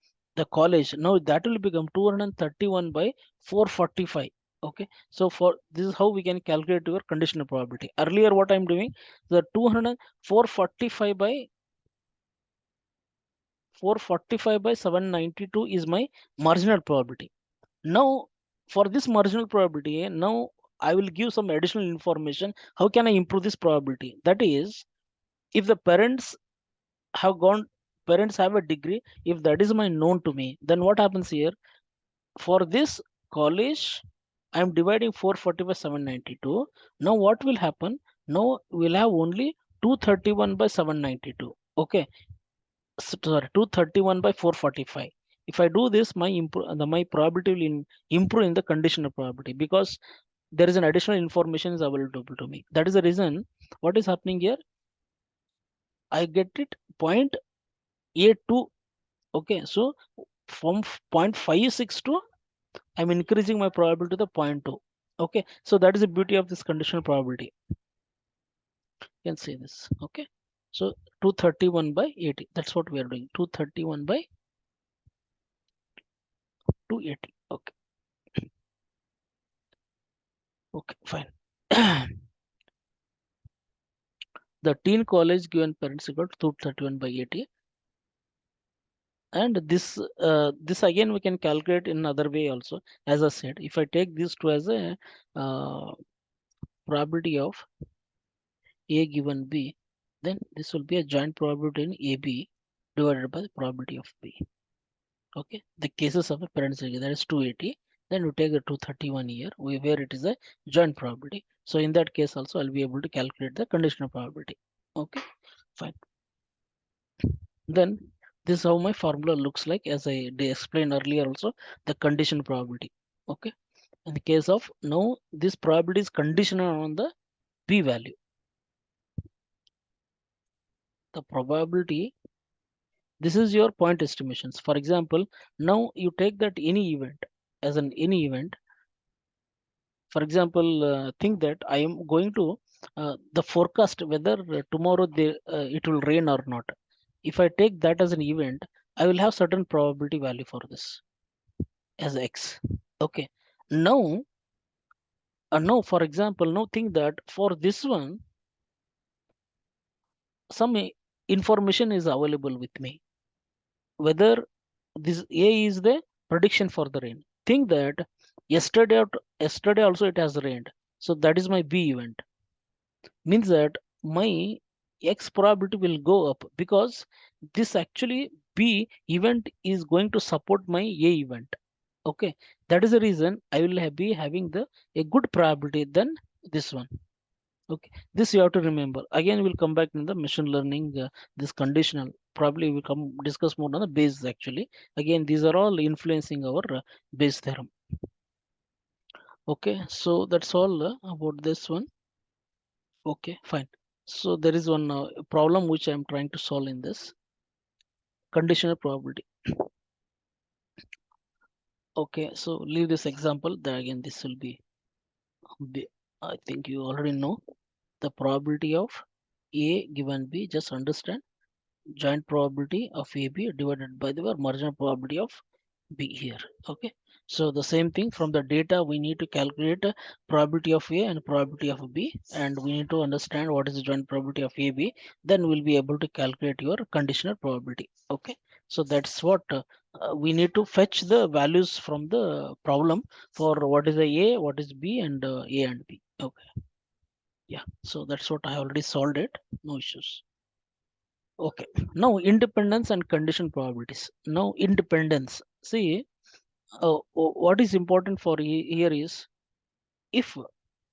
college, now that will become 231 by 445. Okay, so for this is how we can calculate your conditional probability. Earlier what I'm doing, the 200 445 by 445 by 792 is my marginal probability. Now, for this marginal probability, now I will give some additional information. How can I improve this probability? That is, if the parents have a degree, if that is my known to me, then what happens here? For this college, I am dividing 440 by 792. Now, what will happen? Now, we'll have only 231 by 792. Okay, sorry, 231 by 445. If I do this, my probability will improve in the conditional probability because there is an additional information is available to me. That is the reason what is happening here. I get it 0.82. Okay, so from 0.56 to I'm increasing my probability to the 0.2. Okay, so that is the beauty of this conditional probability. You can say this. Okay, so 231 by 80. That's what we are doing. 231 by 280. Okay, okay, fine. The teen college given parents got 231 by 80. And this again we can calculate in another way also. As I said, if I take these two as a uh, probability of A given B, then this will be a joint probability in AB divided by the probability of B. Okay, the cases of a parents degree, that is 280. Then you take the 231 here, where it is a joint probability. So in that case also I'll be able to calculate the conditional probability. Okay, fine. Then this is how my formula looks like, as I explained earlier also, the conditional probability. Okay, in the case of now, this probability is conditional on the p value. The probability, this is your point estimations. For example, now you take that any event as an any event. For example, think that I am going to the forecast whether tomorrow it will rain or not. If I take that as an event, I will have certain probability value for this as x. Okay. Now, now for example, now think that for this one, some information is available with me. Whether this A is the prediction for the rain. Think that yesterday also it has rained. So that is my B event. Means that my X probability will go up because this actually B event is going to support my A event. Okay, that is the reason I will be having the a good probability than this one. Okay, this you have to remember. Again, we'll come back in the machine learning. This conditional probably we'll come discuss more on the Bayes actually. Again, these are all influencing our Bayes theorem. Okay, so that's all about this one. Okay, fine. So there is one problem which I'm trying to solve in this conditional probability. Okay, so leave this example. Then again, this will be I think you already know the probability of A given B. Just understand joint probability of AB divided by the marginal probability of B here. Okay. So the same thing from the data we need to calculate probability of A and probability of B, and we need to understand what is the joint probability of AB. Then we'll be able to calculate your conditional probability. Okay. So that's what we need to fetch the values from the problem for what is the A, what is B, and A and B. Okay. Yeah. So that's what I already solved it. No issues. Okay, now independence and condition probabilities. Now independence. See, what is important for here is if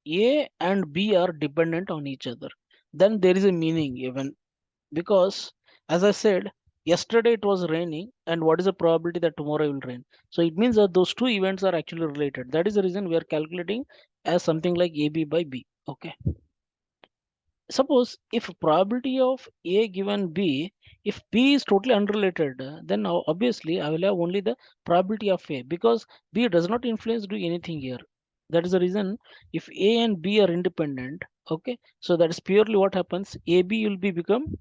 A and B are dependent on each other, then there is a meaning even because, as I said, yesterday it was raining, and what is the probability that tomorrow it will rain? So it means that those two events are actually related. That is the reason we are calculating as something like AB by B. Okay. Suppose if probability of A given B, if B is totally unrelated, then now obviously I will have only the probability of A because B does not influence do anything here. That is the reason if A and B are independent, okay, so that is purely what happens. AB will be become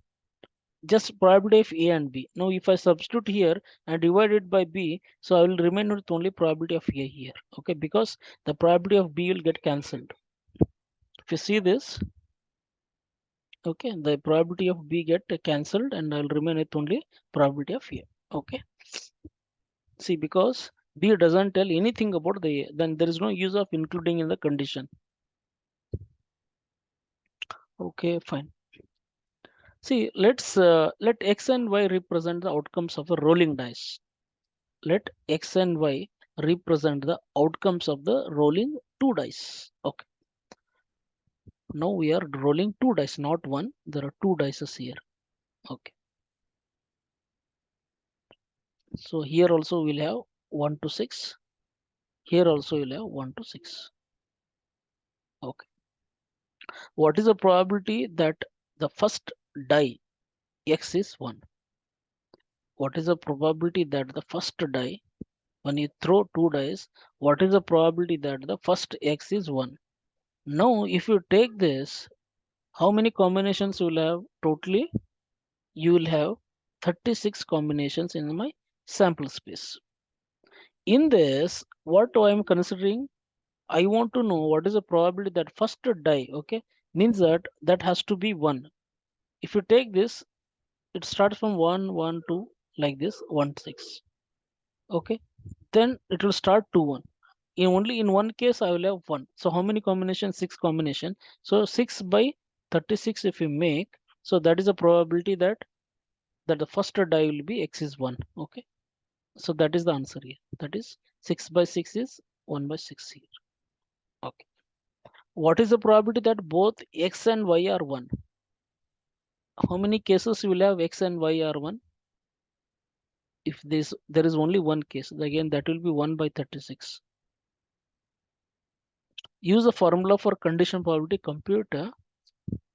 just probability of A and B. Now if I substitute here and divide it by B, so I will remain with only probability of A here, okay, because the probability of B will get cancelled. If you see this, okay, the probability of B get cancelled and I'll remain with only probability of A. Okay, see, because B doesn't tell anything about the A, then there is no use of including in the condition. Okay, fine. See, let X and Y represent the outcomes of a rolling dice. Let X and Y represent the outcomes of the rolling two dice. Okay, now we are rolling two dice, not one. There are two dices here. Okay, so here also we'll have 1 to 6. Here also you'll have 1 to 6. Okay. What is the probability that the first die X is 1? What is the probability that the first die, when you throw two dice, what is the probability that the first X is 1? Now, if you take this, how many combinations you will have totally? You will have 36 combinations in my sample space. In this, what I am considering, I want to know what is the probability that first die, okay, means that that has to be 1. If you take this, it starts from 1, 1, 2, like this, 1, 6. Okay, then it will start 2, 1. In only in one case, I will have 1. So how many combinations? 6 combination. So 6 by 36 if you make, so that is the probability that the first die will be X is 1. Okay, so that is the answer here. That is 6 by 6 is 1 by 6 here. Okay. What is the probability that both x and y are 1? How many cases you will have x and y are 1? If there is only one case, again that will be 1 by 36. Use the formula for conditional probability. Compute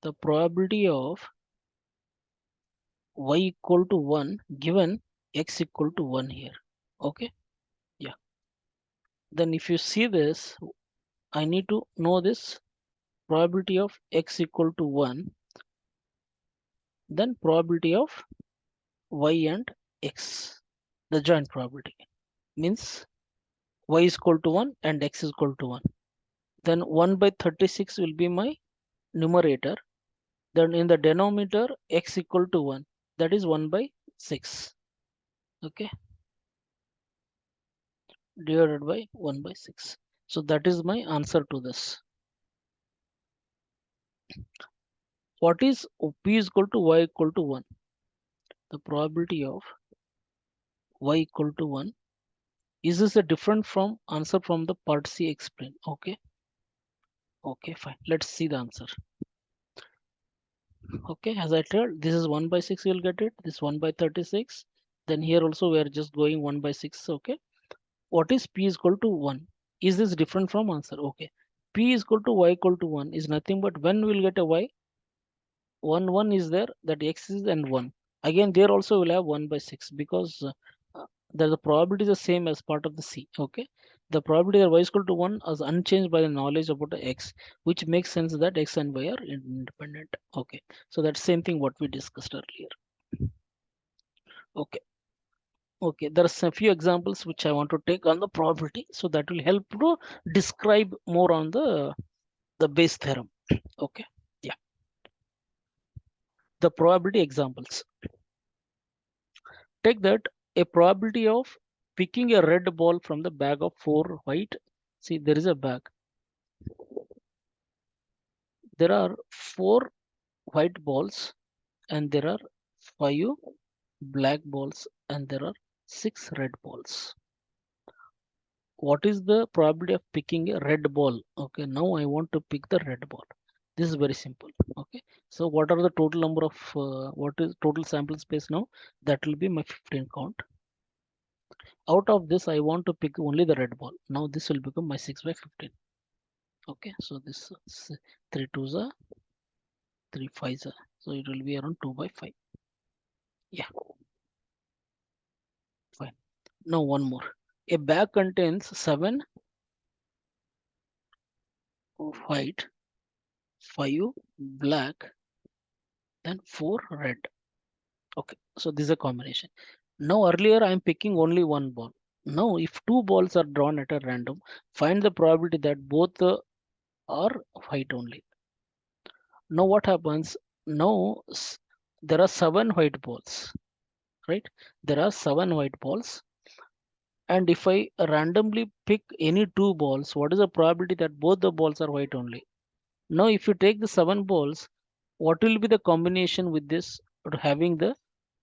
the probability of y equal to 1 given x equal to 1 here. Okay. Yeah. Then if you see this, I need to know this probability of x equal to 1, then probability of y and x, the joint probability means y is equal to 1 and x is equal to 1. Then 1 by 36 will be my numerator. Then in the denominator x equal to 1, that is 1 by 6. Okay, divided by 1 by 6. So that is my answer to this. What is p is equal to y equal to 1? The probability of y equal to 1. Is this a different from answer from the part C explained? Okay. Okay, fine. Let's see the answer. Okay, as I told, this is 1 by 6, you'll get it. This 1 by 36. Then here also we are just going 1 by 6. Okay. What is p is equal to 1? Is this different from answer? Okay. P is equal to y equal to 1 is nothing but when we'll get a y, 1 is there, that x is and 1. Again, there also will have 1 by 6 because the probability is the same as part of the C. Okay. The probability that y is equal to 1 is unchanged by the knowledge about the x, which makes sense that x and y are independent. Okay. So that's same thing what we discussed earlier. Okay. Okay. There are a few examples which I want to take on the probability. So that will help to describe more on the Bayes theorem. Okay. Yeah. The probability examples. Take that a probability of picking a red ball from the bag of 4 white. See, there is a bag. There are 4 white balls and there are 5 black balls and there are 6 red balls. What is the probability of picking a red ball? Okay, now I want to pick the red ball. This is very simple. Okay, so what are the total number of what is total sample space now? That will be my 15 count. Out of this, I want to pick only the red ball. Now this will become my 6 by 15. Okay, so this 3 2s are 3 5s are. So it will be around 2 by 5. Yeah, fine. Now one more. A bag contains 7 white, 5 black, then 4 red. Okay, so this is a combination. Now earlier I am picking only one ball. Now if two balls are drawn at a random, find the probability that both are white only. Now what happens? Now there are 7 white balls, right? There are 7 white balls. And if I randomly pick any 2 balls, what is the probability that both the balls are white only? Now, if you take the 7 balls, what will be the combination with this having the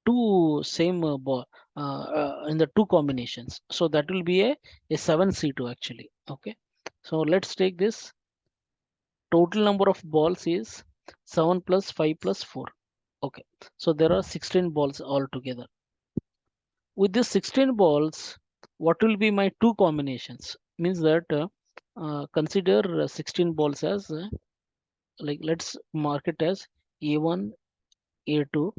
two same ball in the two combinations? So that will be a 7C2 actually. Okay. So let's take this. Total number of balls is 7 plus 5 plus 4. Okay. So there are 16 balls altogether. With these 16 balls, what will be my two combinations? Means that consider 16 balls as like let's mark it as A1, A2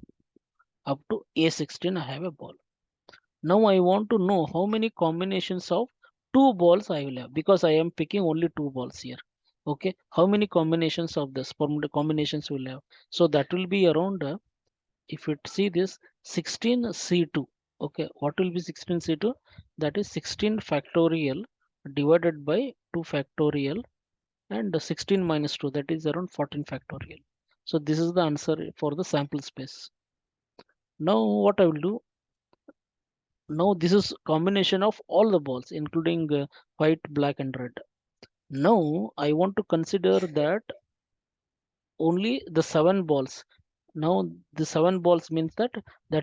up to A16. I have a ball. Now I want to know how many combinations of two balls I will have because I am picking only two balls here. Okay, how many combinations of this combinations will have? So that will be around if you see this 16C2. Okay, what will be 16C2? That is 16 factorial divided by 2 factorial and 16 minus 2, that is around 14 factorial. So this is the answer for the sample space. Now what I will do, now this is combination of all the balls including white, black and red. Now I want to consider that only the 7 balls. Now the 7 balls means that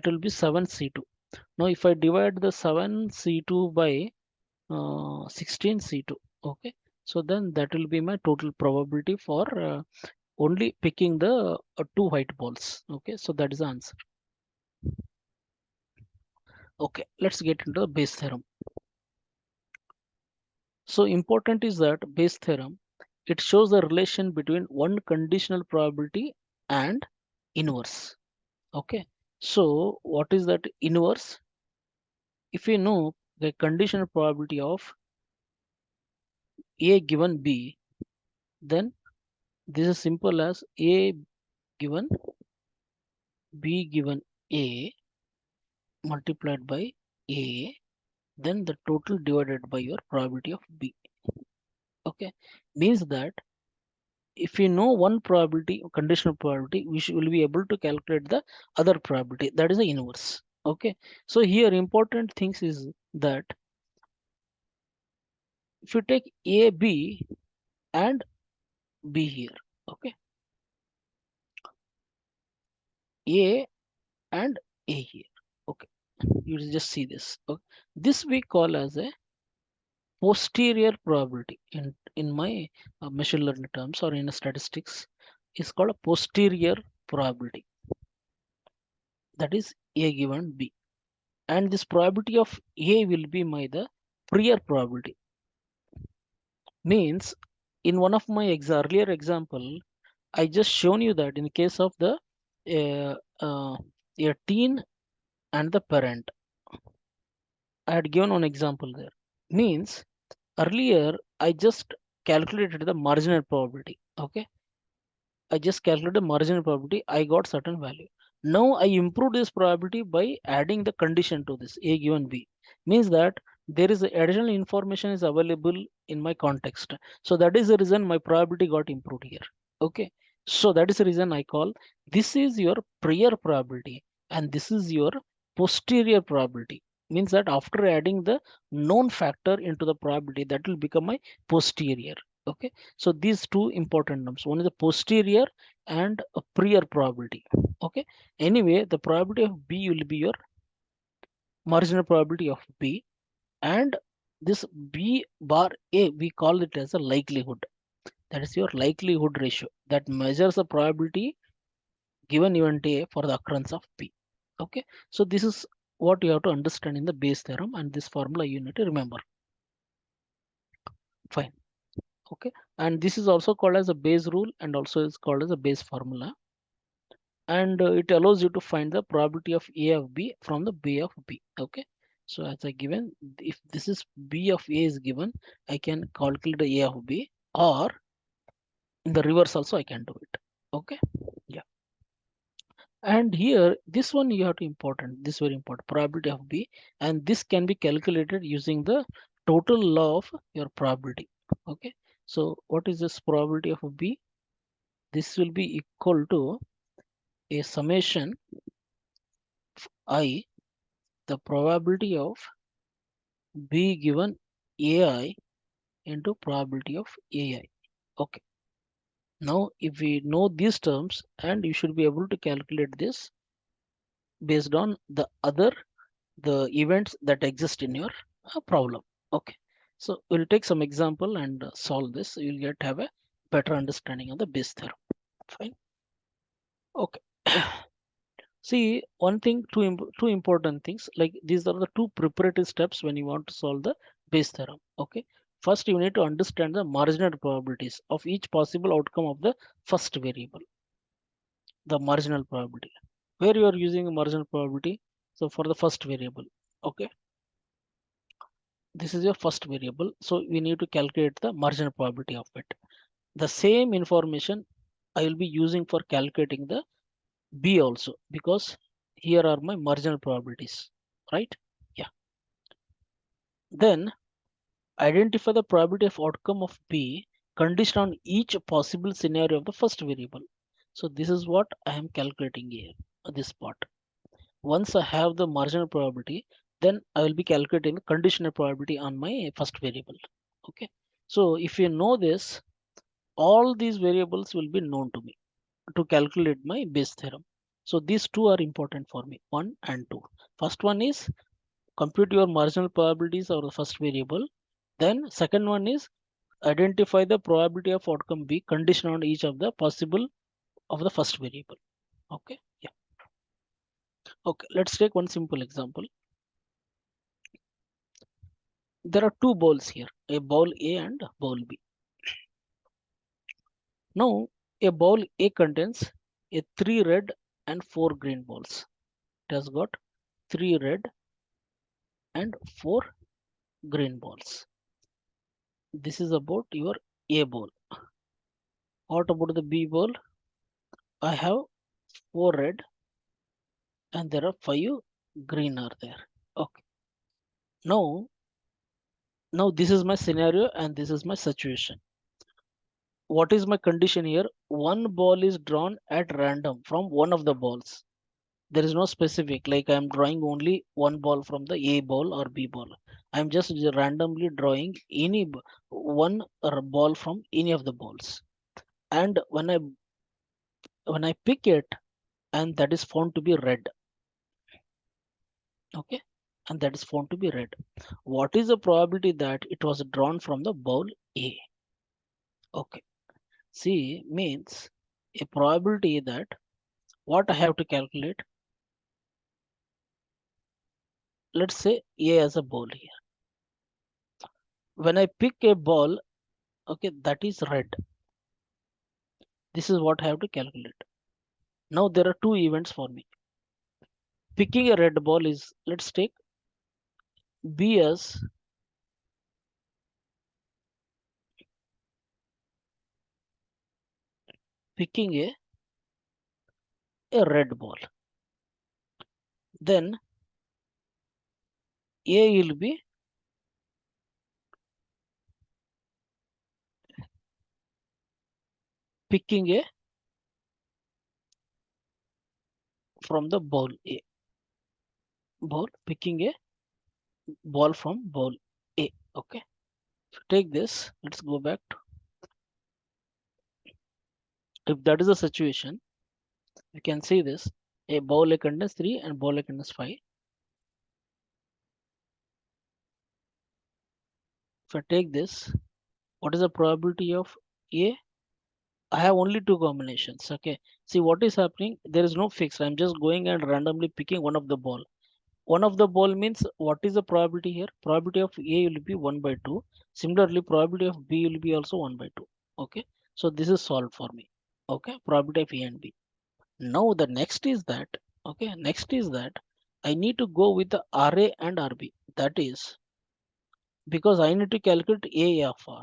will be 7C2. Now if I divide the 7C2 by 16 C2. Okay, so then that will be my total probability for only picking the two white balls. Okay, so that is the answer. Okay, let's get into the Bayes theorem. So important is that Bayes theorem, it shows the relation between one conditional probability and inverse. Okay, so what is that inverse? If you know the conditional probability of A given B, then this is simple as A given B given A multiplied by A, then the total divided by your probability of B. Okay, means that if you know one probability, conditional probability, will be able to calculate the other probability. That is the inverse. Okay, so here important things is that if you take A, B and B here, okay, A and A here. Okay, you will just see this. Okay. This we call as a posterior probability in my machine learning terms or in statistics is called a posterior probability. That is A given B, and this probability of A will be my the prior probability. Means in one of my earlier example, I just shown you that in case of the a teen and the parent, I had given one example there. Means earlier I just calculated the marginal probability. Okay, I just calculated marginal probability. I got certain value. Now I improved this probability by adding the condition to this A given B. Means that there is additional information is available in my context. So that is the reason my probability got improved here. Okay. So that is the reason I call this is your prior probability and this is your posterior probability. Means that after adding the known factor into the probability, that will become my posterior. Okay, so these two important numbers, one is the posterior and a prior probability. Okay, anyway, the probability of B will be your marginal probability of B, and this B bar A, we call it as a likelihood. That is your likelihood ratio that measures the probability given event A for the occurrence of B. Okay, so this is what you have to understand in the Bayes theorem, and this formula you need to remember. Fine. Okay, and this is also called as a Bayes rule and also is called as a Bayes formula, and it allows you to find the probability of A of B from the B of B. Okay, so as I given, if this is B of A is given, I can calculate the A of B, or in the reverse also I can do it. Okay, yeah, and here this one you have to important, this very important, probability of B, and this can be calculated using the total law of your probability. Okay, so what is this probability of B? This will be equal to a summation I, the probability of B given AI into probability of AI. Okay. Now, if we know these terms, and you should be able to calculate this based on the events that exist in your problem. Okay. So we'll take some example and solve this. You'll get have a better understanding of the Bayes theorem. Fine. Okay. See, one thing, two important things, like these are the two preparatory steps when you want to solve the Bayes theorem. Okay. First, you need to understand the marginal probabilities of each possible outcome of the first variable, the marginal probability. Where you are using a marginal probability, so for the first variable, okay, this is your first variable. So we need to calculate the marginal probability of it. The same information I will be using for calculating the B also, because here are my marginal probabilities, right? Yeah. Then identify the probability of outcome of B conditioned on each possible scenario of the first variable. So this is what I am calculating here, this part. Once I have the marginal probability, then I will be calculating the conditional probability on my first variable. Okay. So if you know this, all these variables will be known to me to calculate my Bayes theorem. So these two are important for me, 1 and 2. First one is compute your marginal probabilities of the first variable. Then second one is identify the probability of outcome B conditional on each of the possible of the first variable. Okay, yeah. Okay, let's take one simple example. There are two balls here, a ball A and ball B. Now, a ball A contains a 3 red and 4 green balls. It has got 3 red and 4 green balls. This is about your A ball. What about the B ball? I have 4 red and there are 5 green are there. Okay. Now this is my scenario and this is my situation. What is my condition here? One ball is drawn at random from one of the balls. There is no specific, like I'm drawing only one ball from the A ball or B ball. I'm just randomly drawing one ball from any of the balls. And when I pick it and that is found to be red, okay, and that is found to be red. What is the probability that it was drawn from the ball A? Okay, see means a probability that what I have to calculate. Let's say A as a ball here. When I pick a ball, okay, that is red. This is what I have to calculate. Now there are two events for me. Picking a red ball is, let's take B as picking a red ball. Then A will be picking a from the ball A. Ball picking a ball from ball A. Okay. Take this. Let's go back to, if that is the situation, you can see this. A ball A contains 3 and ball A contains 5. If I take this, what is the probability of A? I have only two combinations. Okay. See what is happening. There is no fix. I'm just going and randomly picking one of the ball. One of the ball means what is the probability here? Probability of A will be 1 by 2. Similarly, probability of B will be also 1 by 2. Okay. So this is solved for me. Okay. Probability of A and B. Now the next is that. Okay. Next is that I need to go with the RA and RB. That is because I need to calculate A of R.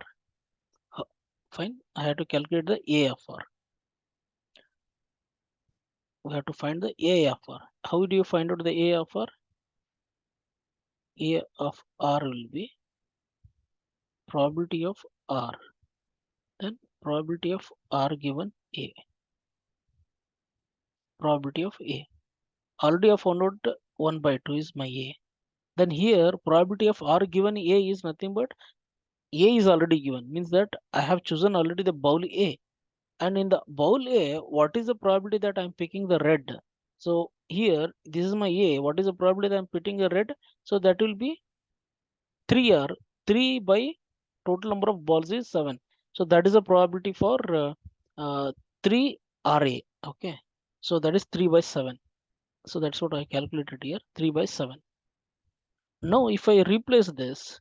Fine. I have to calculate the A of R. We have to find the A of R. How do you find out the A of R? A of R will be probability of R, then probability of R given A, probability of A. Already I found out 1 by 2 is my A. Then here probability of R given A is nothing but A is already given, means that I have chosen already the bowl A. And in the bowl A, what is the probability that I'm picking the red? So here, this is my A. What is the probability that I'm picking a red? So that will be 3R. 3 by total number of balls is 7. So that is the probability for 3 RA. Okay. So that is 3 by 7. So that's what I calculated here. 3 by 7. Now if I replace this,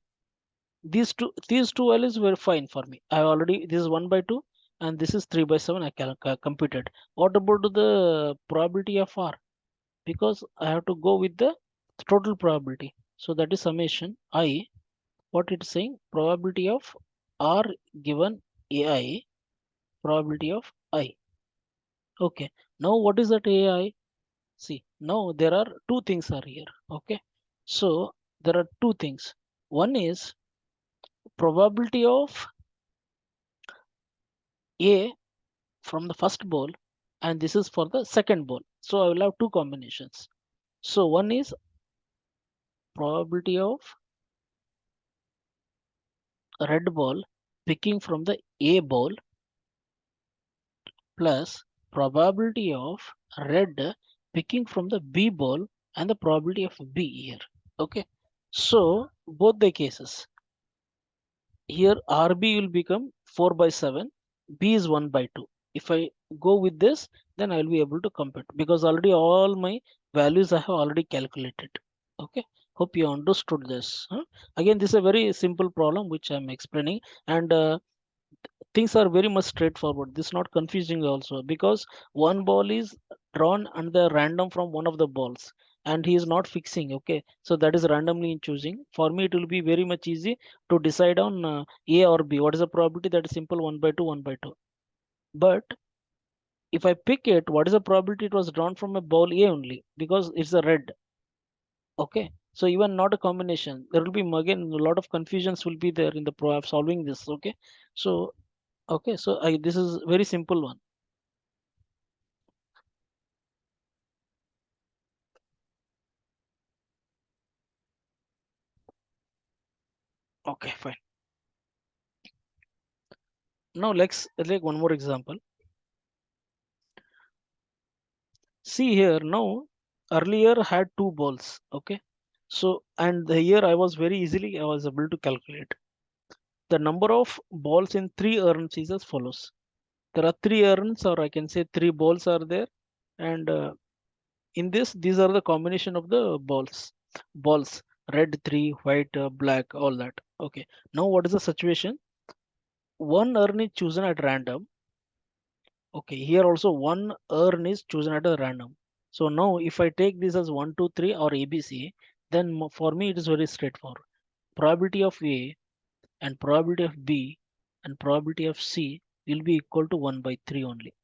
these two values were fine for me. I already, this is 1 by 2 and this is 3 by 7. I computed. What about the probability of R? Because I have to go with the total probability. So that is summation I. What it's saying, probability of R given AI, probability of I. Okay. Now what is that AI? See, now there are two things are here. Okay. So there are two things. One is probability of A from the first ball, and this is for the second ball. So I will have two combinations. So one is probability of red ball picking from the A ball plus probability of red picking from the B ball and the probability of B here. Okay. So both the cases here RB will become 4 by 7, B is 1 by 2. If I go with this, then I will be able to compute because already all my values I have already calculated. Okay, hope you understood this. Again, this is a very simple problem which I'm explaining, and things are very much straightforward. This is not confusing also because one ball is drawn and the random from one of the balls and he is not fixing. Okay, so that is randomly choosing. For me, it will be very much easy to decide on A or B. What is the probability? That is simple, 1 by 2, 1 by 2. But if I pick it, what is the probability it was drawn from a ball A only because it's a red. Okay, so even not a combination, there will be again a lot of confusions will be there in the pro solving this. Okay, so okay, so this is very simple one. Okay, fine. Now let's take one more example. See here now, earlier had two balls. Okay, so and here I was very easily I was able to calculate the number of balls in three urns is as follows. There are three urns, or I can say three balls are there, and in this these are the combination of the balls, red three, white, black, all that. Okay, now what is the situation? One urn is chosen at random. Okay, here also one urn is chosen at a random. So now if I take this as 1, 2, 3 or ABC, then for me it is very straightforward. Probability of A and probability of B and probability of C will be equal to 1 by 3 only.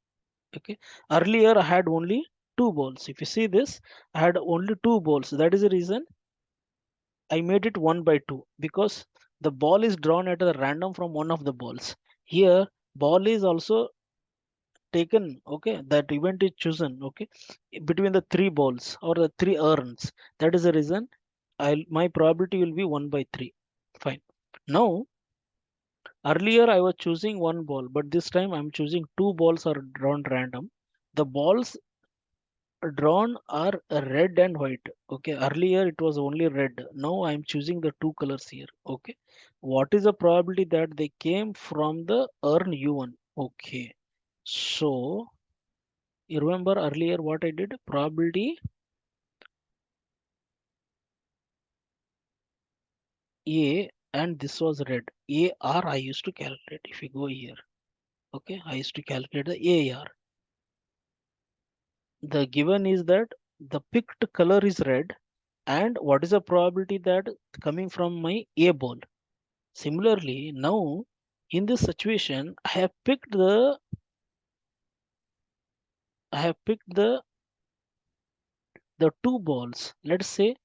Okay. Earlier I had only two balls. If you see this, I had only two balls. That is the reason I made it 1 by 2 because the ball is drawn at a random from one of the balls. Here, ball is also taken. Okay, that event is chosen. Okay, between the three balls or the three urns. That is the reason I'll my probability will be 1 by 3. Fine. Now earlier I was choosing one ball, but this time I'm choosing two balls are drawn random. The balls drawn are red and white. Okay, earlier it was only red. Now I'm choosing the two colors here. Okay, what is the probability that they came from the urn u1? Okay, so you remember earlier what I did? Probability A, and this was red. AR I used to calculate. If you go here, okay, I used to calculate the AR. The given is that the picked color is red, and what is the probability that coming from my A ball? Similarly, now in this situation, I have picked the two balls. Let's say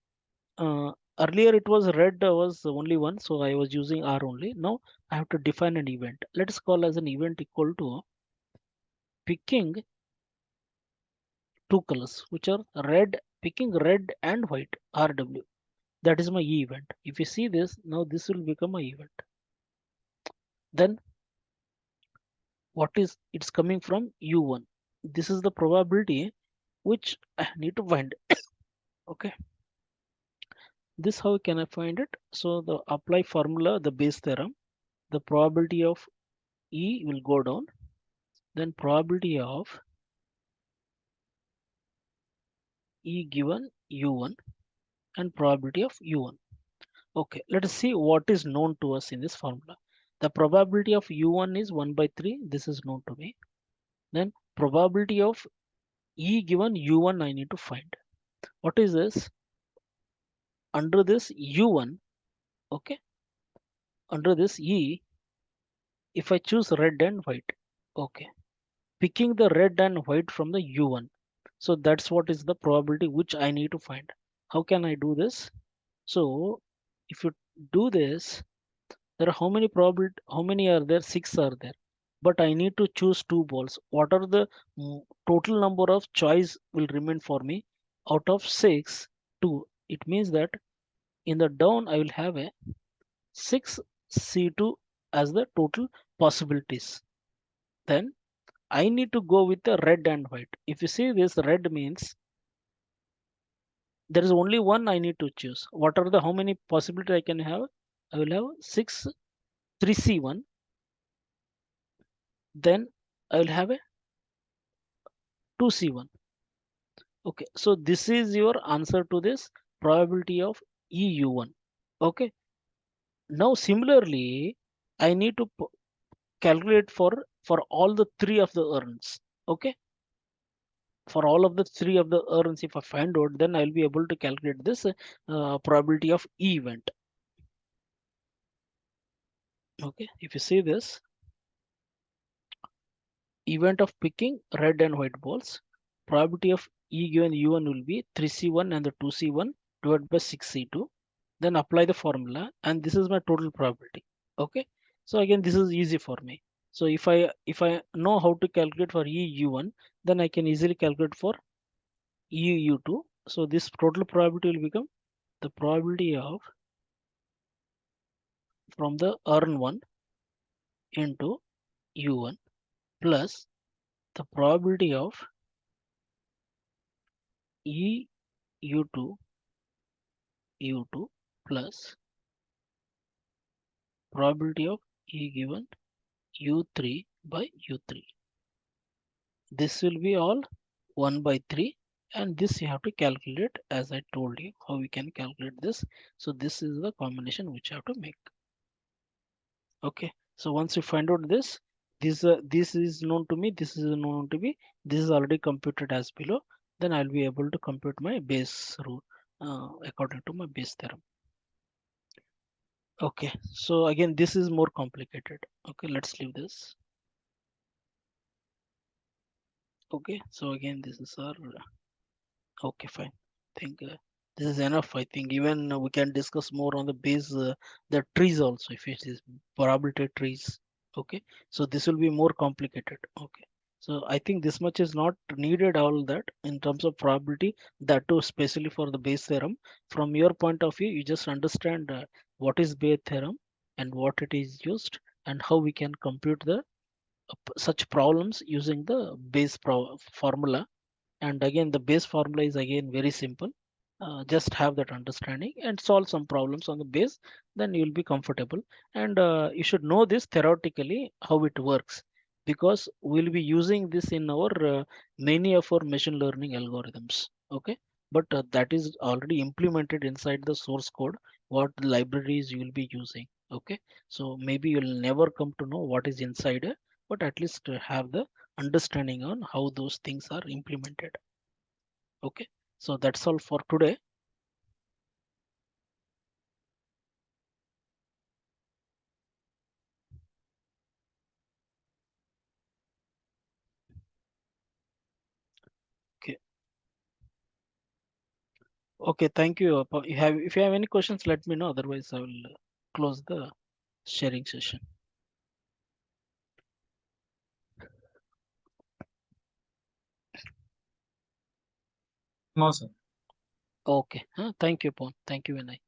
earlier it was red was only one, so I was using R only. Now I have to define an event. Let's call as an event equal to picking two colors, which are red, picking red and white, RW. That is my E event. If you see this, now this will become my event. Then what is it's coming from U1. This is the probability which I need to find. Okay, this how can I find it? So the apply formula, the base theorem, the probability of E will go down, then probability of E given U1 and probability of U1. Okay, let us see what is known to us in this formula. The probability of U1 is 1 by 3. This is known to me. Then probability of E given U1 I need to find. What is this? Under this U1, okay, under this E, if I choose red and white, okay, picking the red and white from the U1. So that's what is the probability which I need to find. How can I do this? So if you do this, there are how many probability, how many are there? Six are there. But I need to choose two balls. What are the total number of choice will remain for me? Out of six, two. It means that in the down I will have a 6 C2 as the total possibilities. Then I need to go with the red and white. If you see this, red means There is only one I need to choose. What are the how many possibilities I can have? I will have 6 3C1. Then I will have a 2C1. Okay, so this is your answer to this probability of EU1. Okay, now similarly, I need to calculate for all the three of the urns. Okay, for all of the three of the urns, if I find out, then I'll be able to calculate this probability of E event. Okay, if you see this event of picking red and white balls, probability of E given U1 will be 3C1 and the 2C1 divided by 6C2. Then apply the formula, and this is my total probability. Okay, so again, this is easy for me. So if I know how to calculate for EU1, then I can easily calculate for EU2. So this total probability will become the probability of from the urn 1 into U1 plus the probability of E U2 U2 plus probability of E given U3 by U3. This will be all 1 by 3, and this you have to calculate as I told you how we can calculate this. So this is the combination which you have to make. Okay, so once you find out this is known to me, this is known to me, this is already computed as below, then I'll be able to compute my base rule according to my base theorem. Okay, so again this is more complicated. Okay, let's leave this. Okay, so again this is our okay, fine. Think this is enough. I think even we can discuss more on the base, the trees also, if it is probability trees. Okay, so this will be more complicated. Okay, so I think this much is not needed. All that in terms of probability, that too, especially for the Bayes theorem. From your point of view, you just understand what is Bayes theorem and what it is used and how we can compute the such problems using the Bayes formula. And again, the base formula is again very simple. Just have that understanding and solve some problems on the base, then you'll be comfortable. And you should know this theoretically how it works, because we'll be using this in our many of our machine learning algorithms. Okay, but that is already implemented inside the source code, what libraries you will be using. Okay, so maybe you'll never come to know what is inside it, but at least have the understanding on how those things are implemented. Okay, so that's all for today. Okay, okay, thank you. You have if you have any questions, let me know. Otherwise, I will close the sharing session. No, sir. Okay, thank you, Pon. Thank you, Vinay.